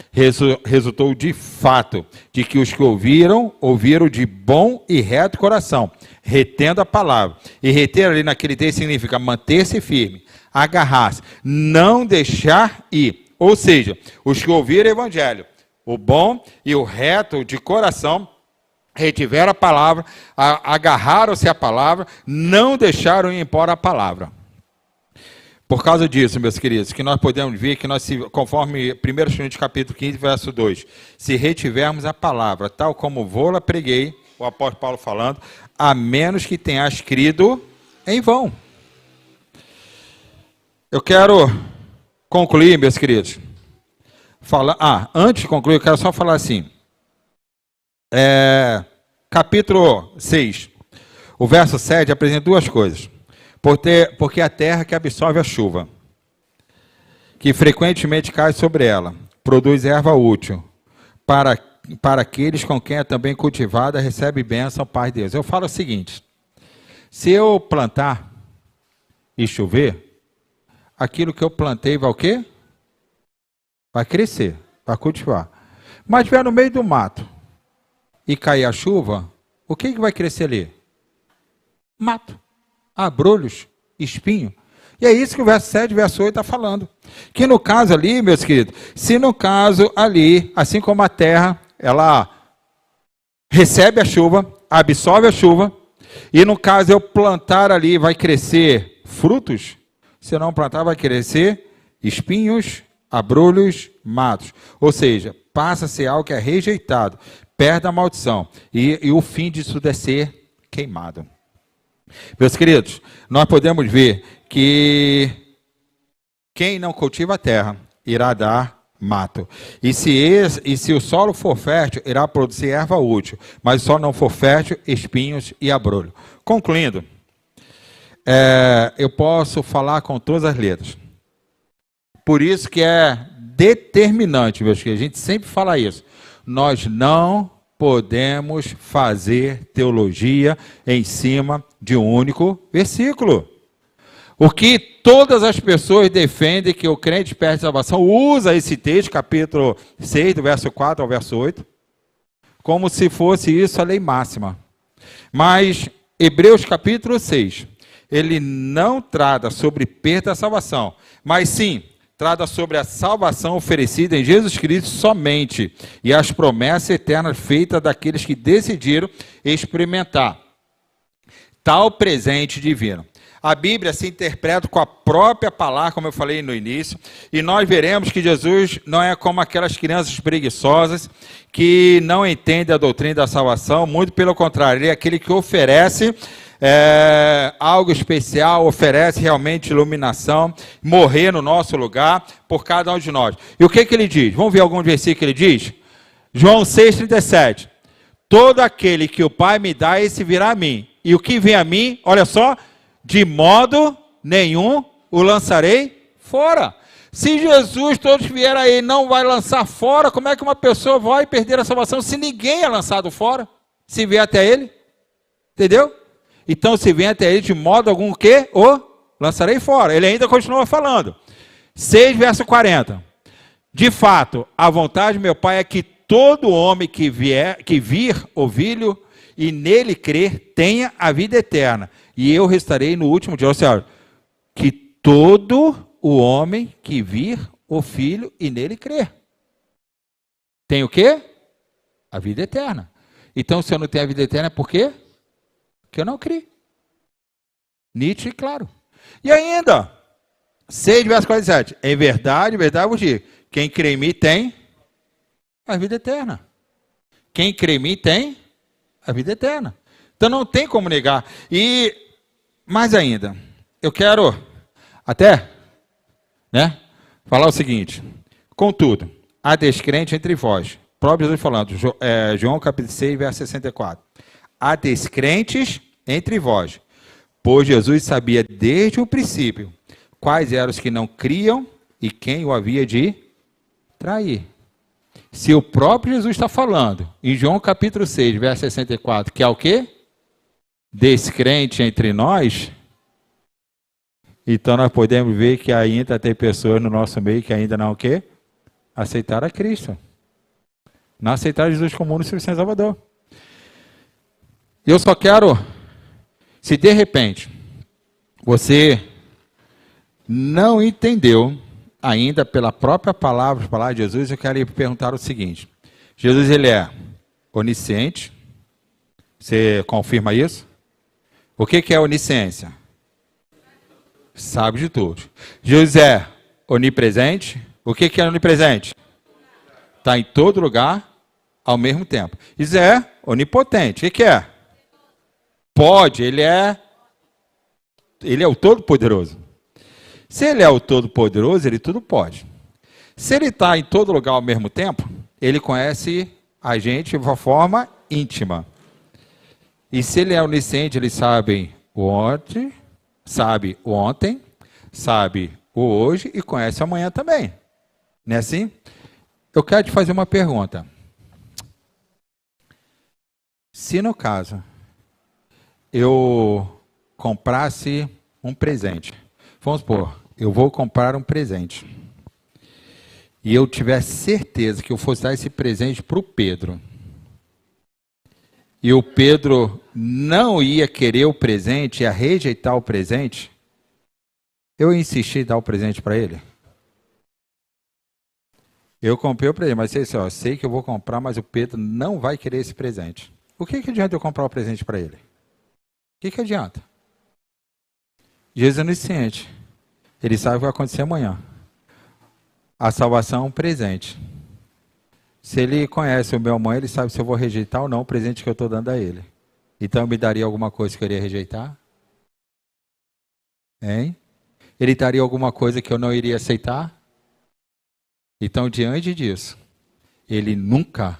resultou de fato, de que os que ouviram de bom e reto coração, retendo a palavra. E reter ali naquele texto significa manter-se firme, agarrar-se, não deixar ir. Ou seja, os que ouviram o Evangelho, o bom e o reto de coração, retiveram a palavra, agarraram-se à palavra, não deixaram ir embora a palavra. Por causa disso, meus queridos, que nós podemos ver que nós, conforme 1 Coríntios capítulo 15, verso 2, se retivermos a palavra, tal como vou-la preguei, o apóstolo Paulo falando, a menos que tenhas crido em vão. Eu quero concluir, meus queridos. Antes de concluir, eu quero só falar assim. Capítulo 6, o verso 7 apresenta 2 coisas. Porque a terra que absorve a chuva, que frequentemente cai sobre ela, produz erva útil, para aqueles com quem é também cultivada, recebe bênção, paz de Deus. Eu falo o seguinte, se eu plantar e chover, aquilo que eu plantei vai o quê? Vai crescer, vai cultivar. Mas estiver no meio do mato, e cair a chuva, o que vai crescer ali? Mato, abrolhos, espinho. E é isso que o verso 7, verso 8 está falando. Que no caso ali, meus queridos, se no caso ali, assim como a terra, ela recebe a chuva, absorve a chuva, e no caso eu plantar ali, vai crescer frutos, se eu não plantar vai crescer espinhos, abrolhos, matos. Ou seja, passa a ser algo que é rejeitado, perde a maldição, e o fim disso é ser queimado. Meus queridos, nós podemos ver que quem não cultiva a terra irá dar mato. E se o solo for fértil, irá produzir erva útil, mas se o solo não for fértil, espinhos e abrolho. Concluindo, eu posso falar com todas as letras. Por isso que é determinante, meus queridos, a gente sempre fala isso. Nós não podemos fazer teologia em cima de um único versículo. O que todas as pessoas defendem que o crente perde salvação, usa esse texto, capítulo 6, do verso 4 ao verso 8, como se fosse isso a lei máxima. Mas Hebreus capítulo 6, ele não trata sobre perda da salvação, mas sim trata sobre a salvação oferecida em Jesus Cristo somente e as promessas eternas feitas daqueles que decidiram experimentar tal presente divino. A Bíblia se interpreta com a própria palavra, como eu falei no início, e nós veremos que Jesus não é como aquelas crianças preguiçosas que não entendem a doutrina da salvação, muito pelo contrário, ele é aquele que oferece algo especial, oferece realmente iluminação, morrer no nosso lugar por cada um de nós. E o que ele diz? Vamos ver algum versículo que ele diz? João 6,37. Todo aquele que o Pai me dá, esse virá a mim. E o que vem a mim, olha só, de modo nenhum o lançarei fora. Se Jesus, todos vierem aí, não vai lançar fora, como é que uma pessoa vai perder a salvação se ninguém é lançado fora? Se vier até ele? Entendeu? Então, se vier até ele, de modo algum, o quê? O lançarei fora. Ele ainda continua falando. 6, verso 40. De fato, a vontade do meu Pai é que todo homem que vir ouvi-lo e nele crer, tenha a vida eterna. E eu restarei no último dia. Ou seja, que todo o homem que vir o Filho e nele crer. Tem o quê? A vida eterna. Então, se eu não tenho a vida eterna, é por quê? Porque eu não criei. Nítido e claro. E ainda, 6, verso 47. Em verdade vos digo, quem crê em mim tem a vida eterna. Quem crê em mim tem a vida eterna. Então não tem como negar. E mais ainda, eu quero até, falar o seguinte. Contudo, há descrente entre vós. Próprio Jesus falando, João capítulo 6, verso 64. Há descrentes entre vós, pois Jesus sabia desde o princípio quais eram os que não criam e quem o havia de trair. Se o próprio Jesus está falando, em João capítulo 6, verso 64, que é o quê? Descrente entre nós, então nós podemos ver que ainda tem pessoas no nosso meio que ainda não o quê? Aceitaram a Cristo. Não aceitaram Jesus como único e suficiente Salvador. Eu só quero, se de repente você não entendeu ainda pela própria palavra de Jesus, eu quero lhe perguntar o seguinte. Jesus, ele é onisciente. Você confirma isso? O que é onisciência? Sabe de tudo. Jesus é onipresente. O que é onipresente? Está em todo lugar ao mesmo tempo. Jesus é onipotente. O que é? Pode, ele é o Todo-Poderoso. Se ele é o Todo-Poderoso, ele tudo pode. Se ele está em todo lugar ao mesmo tempo, ele conhece a gente de uma forma íntima. E se ele é onisciente, ele sabe o ontem, sabe o hoje e conhece o amanhã também. Não é assim? Eu quero te fazer uma pergunta. Se no caso eu comprasse um presente, vamos supor, eu vou comprar um presente, e eu tivesse certeza que eu fosse dar esse presente para o Pedro, e o Pedro não ia querer o presente, ia rejeitar o presente, eu insisti em dar o presente para ele? Eu comprei o presente, mas eu sei que eu vou comprar, mas o Pedro não vai querer esse presente. O que adianta eu comprar o presente para ele? O que adianta? Jesus é onisciente. Ele sabe o que vai acontecer amanhã. A salvação é um presente. Se ele conhece o meu mãe, ele sabe se eu vou rejeitar ou não o presente que eu estou dando a ele. Então, me daria alguma coisa que eu iria rejeitar? Hein? Ele daria alguma coisa que eu não iria aceitar? Então, diante disso, ele nunca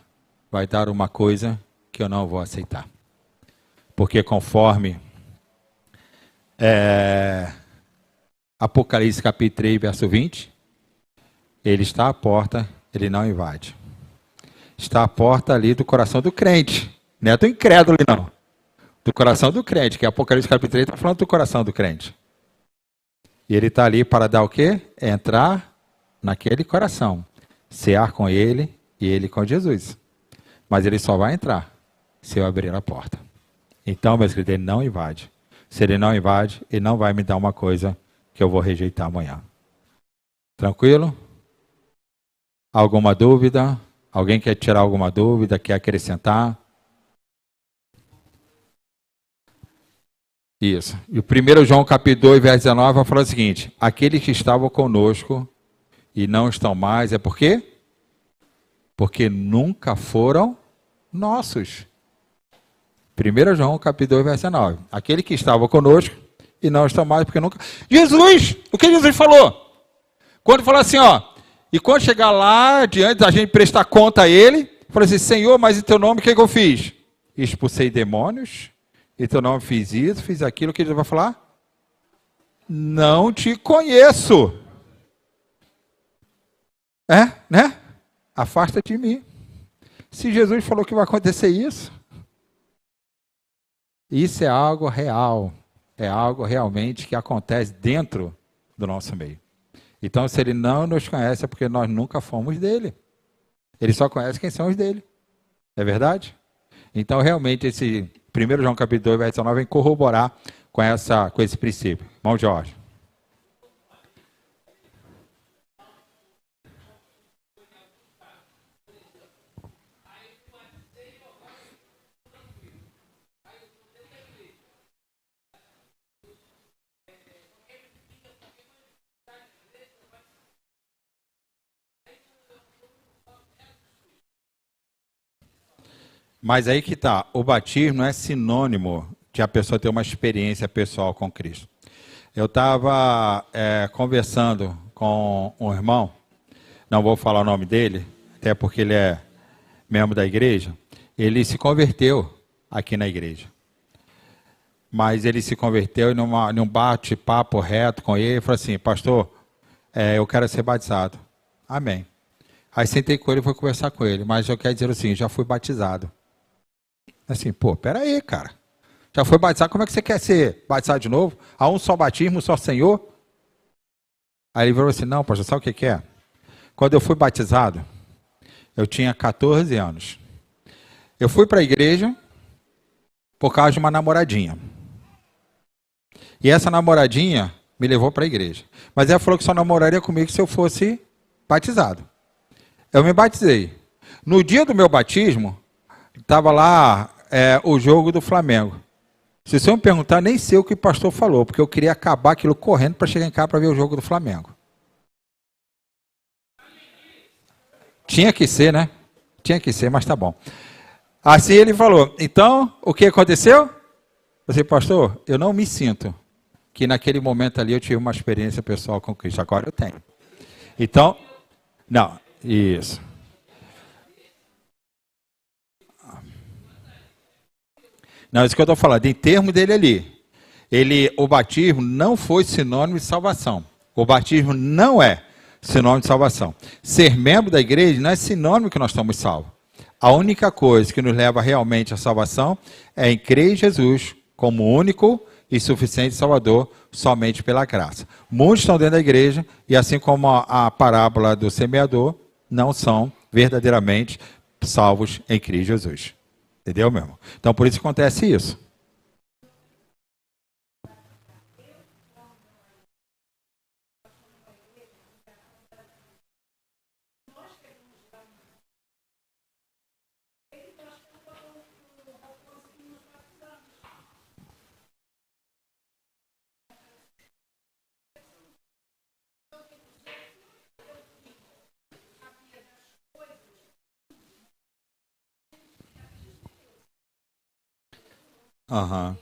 vai dar uma coisa que eu não vou aceitar. Porque conforme Apocalipse capítulo 3, verso 20, ele está à porta, ele não invade. Está à porta ali do coração do crente. Não é do incrédulo, não. Do coração do crente, que Apocalipse capítulo 3 está falando do coração do crente. E ele está ali para dar o quê? Entrar naquele coração. Cear com ele e ele com Jesus. mas ele só vai entrar se eu abrir a porta. Então, meus queridos, ele não invade. Se ele não invade, ele não vai me dar uma coisa que eu vou rejeitar amanhã. Tranquilo? Alguma dúvida? Alguém quer tirar alguma dúvida? Quer acrescentar? Isso. E o 1 João capítulo 2, verso 19, vai falar o seguinte: aqueles que estavam conosco e não estão mais, é por quê? Porque nunca foram nossos. 1 João capítulo 2, verso 19. Aquele que estava conosco e não estão mais, porque nunca... Jesus! O que Jesus falou? Quando falou assim, ó, e quando chegar lá, diante da gente prestar conta a ele, falou assim, Senhor, mas em teu nome o que eu fiz? Expulsei demônios, em teu nome fiz isso, fiz aquilo, o que ele vai falar? Não te conheço. Né? Afasta de mim. Se Jesus falou que vai acontecer isso é algo real. É algo realmente que acontece dentro do nosso meio. Então, se ele não nos conhece, é porque nós nunca fomos dele. Ele só conhece quem são os dele. É verdade? Então, realmente, esse 1 João capítulo 2, verso 19, vem corroborar com esse princípio. Irmão Jorge. Mas aí que está, o batismo não é sinônimo de a pessoa ter uma experiência pessoal com Cristo. Eu estava conversando com um irmão, não vou falar o nome dele, até porque ele é membro da igreja, ele se converteu aqui na igreja. Mas ele se converteu e num bate-papo reto com ele, falou assim, pastor, eu quero ser batizado. Amém. Aí sentei com ele e fui conversar com ele, mas eu quero dizer assim, já fui batizado. Assim, peraí, cara. Já foi batizado, como é que você quer ser batizado de novo? Há um só batismo, um só Senhor? Aí ele falou assim, não, pastor, sabe o que é? Quando eu fui batizado, eu tinha 14 anos. Eu fui para a igreja por causa de uma namoradinha. E essa namoradinha me levou para a igreja. Mas ela falou que só namoraria comigo se eu fosse batizado. Eu me batizei. No dia do meu batismo, estava lá o jogo do Flamengo. Se você me perguntar, nem sei o que o pastor falou, porque eu queria acabar aquilo correndo para chegar em casa para ver o jogo do Flamengo. Tinha que ser, né? Tinha que ser, mas tá bom. Assim ele falou, então, o que aconteceu? Eu falei, pastor, eu não me sinto que naquele momento ali eu tive uma experiência pessoal com Cristo. Agora eu tenho. Então, não, isso. Não, isso que eu estou falando, em termos dele ali. O batismo não foi sinônimo de salvação. O batismo não é sinônimo de salvação. Ser membro da igreja não é sinônimo que nós estamos salvos. A única coisa que nos leva realmente à salvação é em crer em Jesus como único e suficiente Salvador, somente pela graça. Muitos estão dentro da igreja e, assim como a parábola do semeador, não são verdadeiramente salvos em Cristo Jesus. Entendeu, meu irmão? Então, por isso acontece isso. Aham.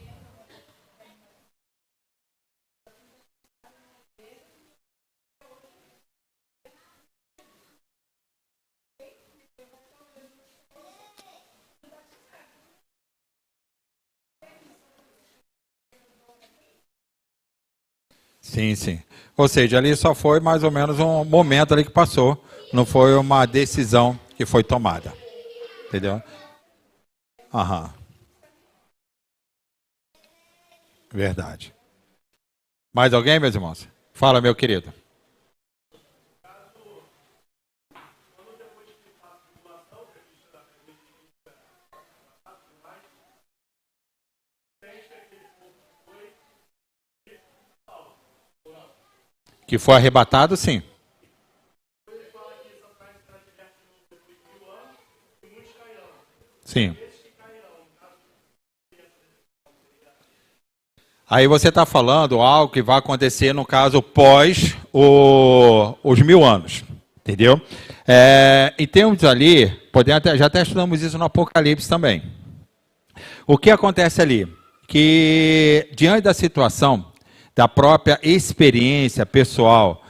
Sim, sim. Ou seja, ali só foi mais ou menos um momento ali que passou. Não foi uma decisão que foi tomada. Entendeu? Aham. Verdade. Mais alguém, meus irmãos? Fala, meu querido. Que foi arrebatado, sim. Sim. Aí você está falando algo que vai acontecer, no caso, pós os 1000 anos. Entendeu? Em termos ali, já até estudamos isso no Apocalipse também. O que acontece ali? Que, diante da situação, da própria experiência pessoal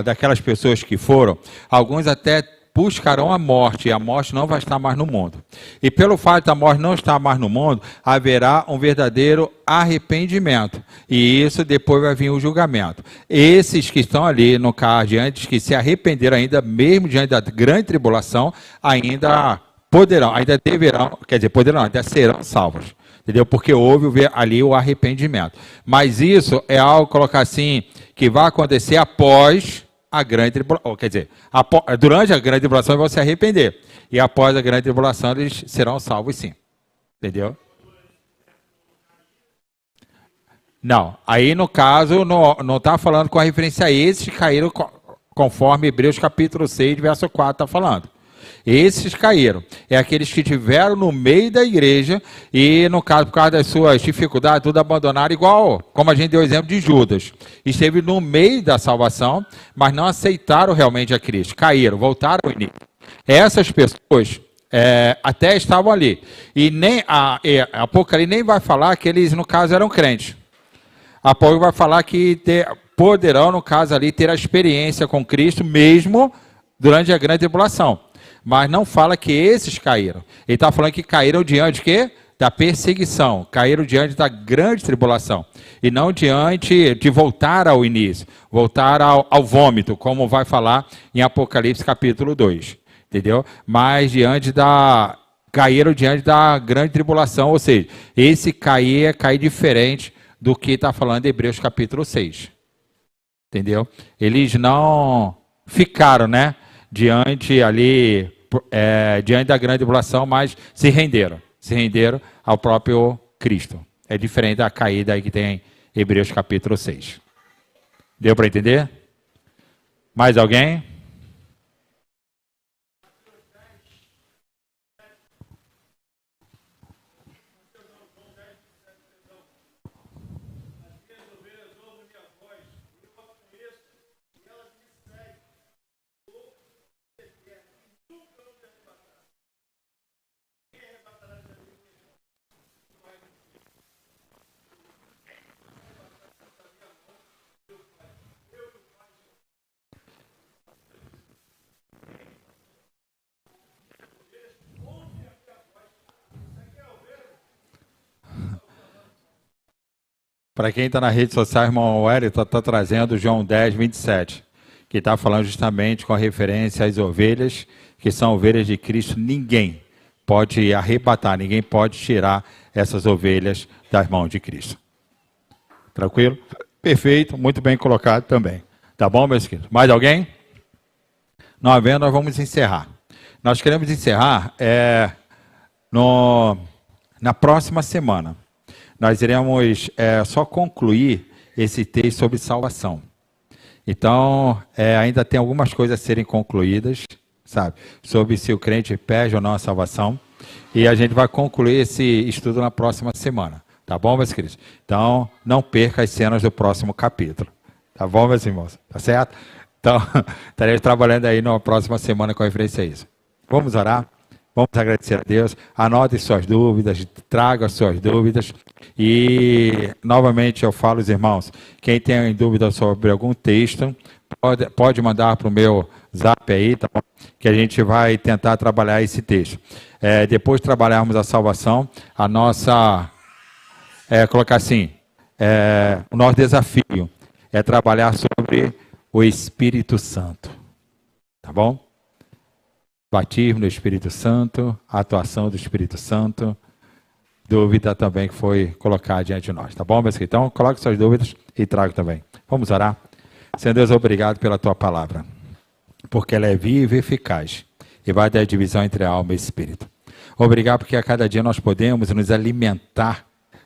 daquelas pessoas que foram, alguns até buscarão a morte, e a morte não vai estar mais no mundo. E pelo fato da morte não estar mais no mundo, haverá um verdadeiro arrependimento. E isso depois vai vir o julgamento. Esses que estão ali, no caso, diante, que se arrependeram ainda, mesmo diante da grande tribulação, ainda poderão, ainda deverão, quer dizer, poderão, ainda serão salvos. Entendeu? Porque houve ali o arrependimento. Mas isso é algo, colocar assim, que vai acontecer após a grande tribulação, quer dizer, durante a grande tribulação eles vão se arrepender. E após a grande tribulação eles serão salvos, sim. Entendeu? Não, aí no caso não está falando com a referência a esses que caíram conforme Hebreus capítulo 6, verso 4 está falando. Esses caíram. É aqueles que estiveram no meio da igreja e, no caso, por causa das suas dificuldades, tudo abandonaram, igual como a gente deu o exemplo de Judas. Esteve no meio da salvação, mas não aceitaram realmente a Cristo. Caíram, voltaram ao início. Essas pessoas até estavam ali. E nem a Apocalipse nem vai falar que eles, no caso, eram crentes. A Apocalipse vai falar que poderão, no caso ali, ter a experiência com Cristo mesmo durante a grande tribulação. Mas não fala que esses caíram. Ele está falando que caíram diante de quê? Da perseguição. Caíram diante da grande tribulação. E não diante de voltar ao início. Voltar ao vômito, como vai falar em Apocalipse capítulo 2. Entendeu? Mas caíram diante da grande tribulação. Ou seja, esse cair é cair diferente do que está falando em Hebreus capítulo 6. Entendeu? Eles não ficaram, né? Diante da grande tribulação, mas se renderam ao próprio Cristo. É diferente da caída aí que tem em Hebreus capítulo 6. Deu para entender? Mais alguém? Para quem está na rede social, irmão Wellington está trazendo João 10, 27, que está falando justamente com a referência às ovelhas, que são ovelhas de Cristo. Ninguém pode arrebatar, ninguém pode tirar essas ovelhas das mãos de Cristo. Tranquilo? Perfeito, muito bem colocado também. Tá bom, meus queridos? Mais alguém? Não havendo, nós vamos encerrar. Nós queremos encerrar na próxima semana. Nós iremos só concluir esse texto sobre salvação. Então, ainda tem algumas coisas a serem concluídas, sabe? Sobre se o crente perde ou não a salvação. E a gente vai concluir esse estudo na próxima semana. Tá bom, meus queridos? Então, não perca as cenas do próximo capítulo. Tá bom, meus irmãos? Tá certo? Então, estaremos trabalhando aí na próxima semana com referência a isso. Vamos orar? Vamos agradecer a Deus. Anote suas dúvidas, traga as suas dúvidas. E, novamente, eu falo, os irmãos, quem tem dúvida sobre algum texto, pode mandar para o meu zap aí, tá bom? Que a gente vai tentar trabalhar esse texto. Depois de trabalharmos a salvação, a nossa, colocar assim, o nosso desafio é trabalhar sobre o Espírito Santo. Tá bom? Batismo do Espírito Santo, a atuação do Espírito Santo, dúvida também que foi colocada diante de nós, tá bom, meus queridos? Então, coloque suas dúvidas e trago também. Vamos orar? Senhor Deus, obrigado pela tua palavra, porque ela é viva e eficaz e vai dar divisão entre alma e espírito. Obrigado porque a cada dia nós podemos nos alimentar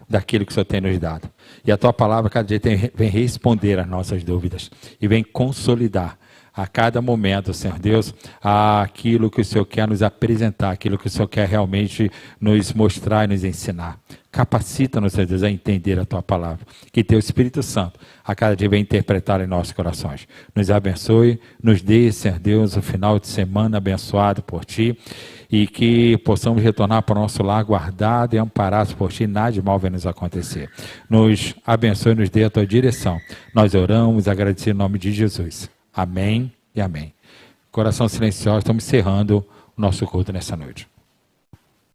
daquilo que o Senhor tem nos dado. E a tua palavra cada dia vem responder às nossas dúvidas e vem consolidar a cada momento, Senhor Deus, aquilo que o Senhor quer nos apresentar, aquilo que o Senhor quer realmente nos mostrar e nos ensinar. Capacita-nos, Senhor Deus, a entender a tua palavra. Que teu Espírito Santo a cada dia venha interpretar em nossos corações. Nos abençoe, nos dê, Senhor Deus, o final de semana abençoado por ti e que possamos retornar para o nosso lar guardado e amparados por ti, nada de mal venha nos acontecer. Nos abençoe e nos dê a tua direção. Nós oramos, agradecendo em nome de Jesus. Amém e amém. Coração silencioso, estamos encerrando o nosso culto nessa noite.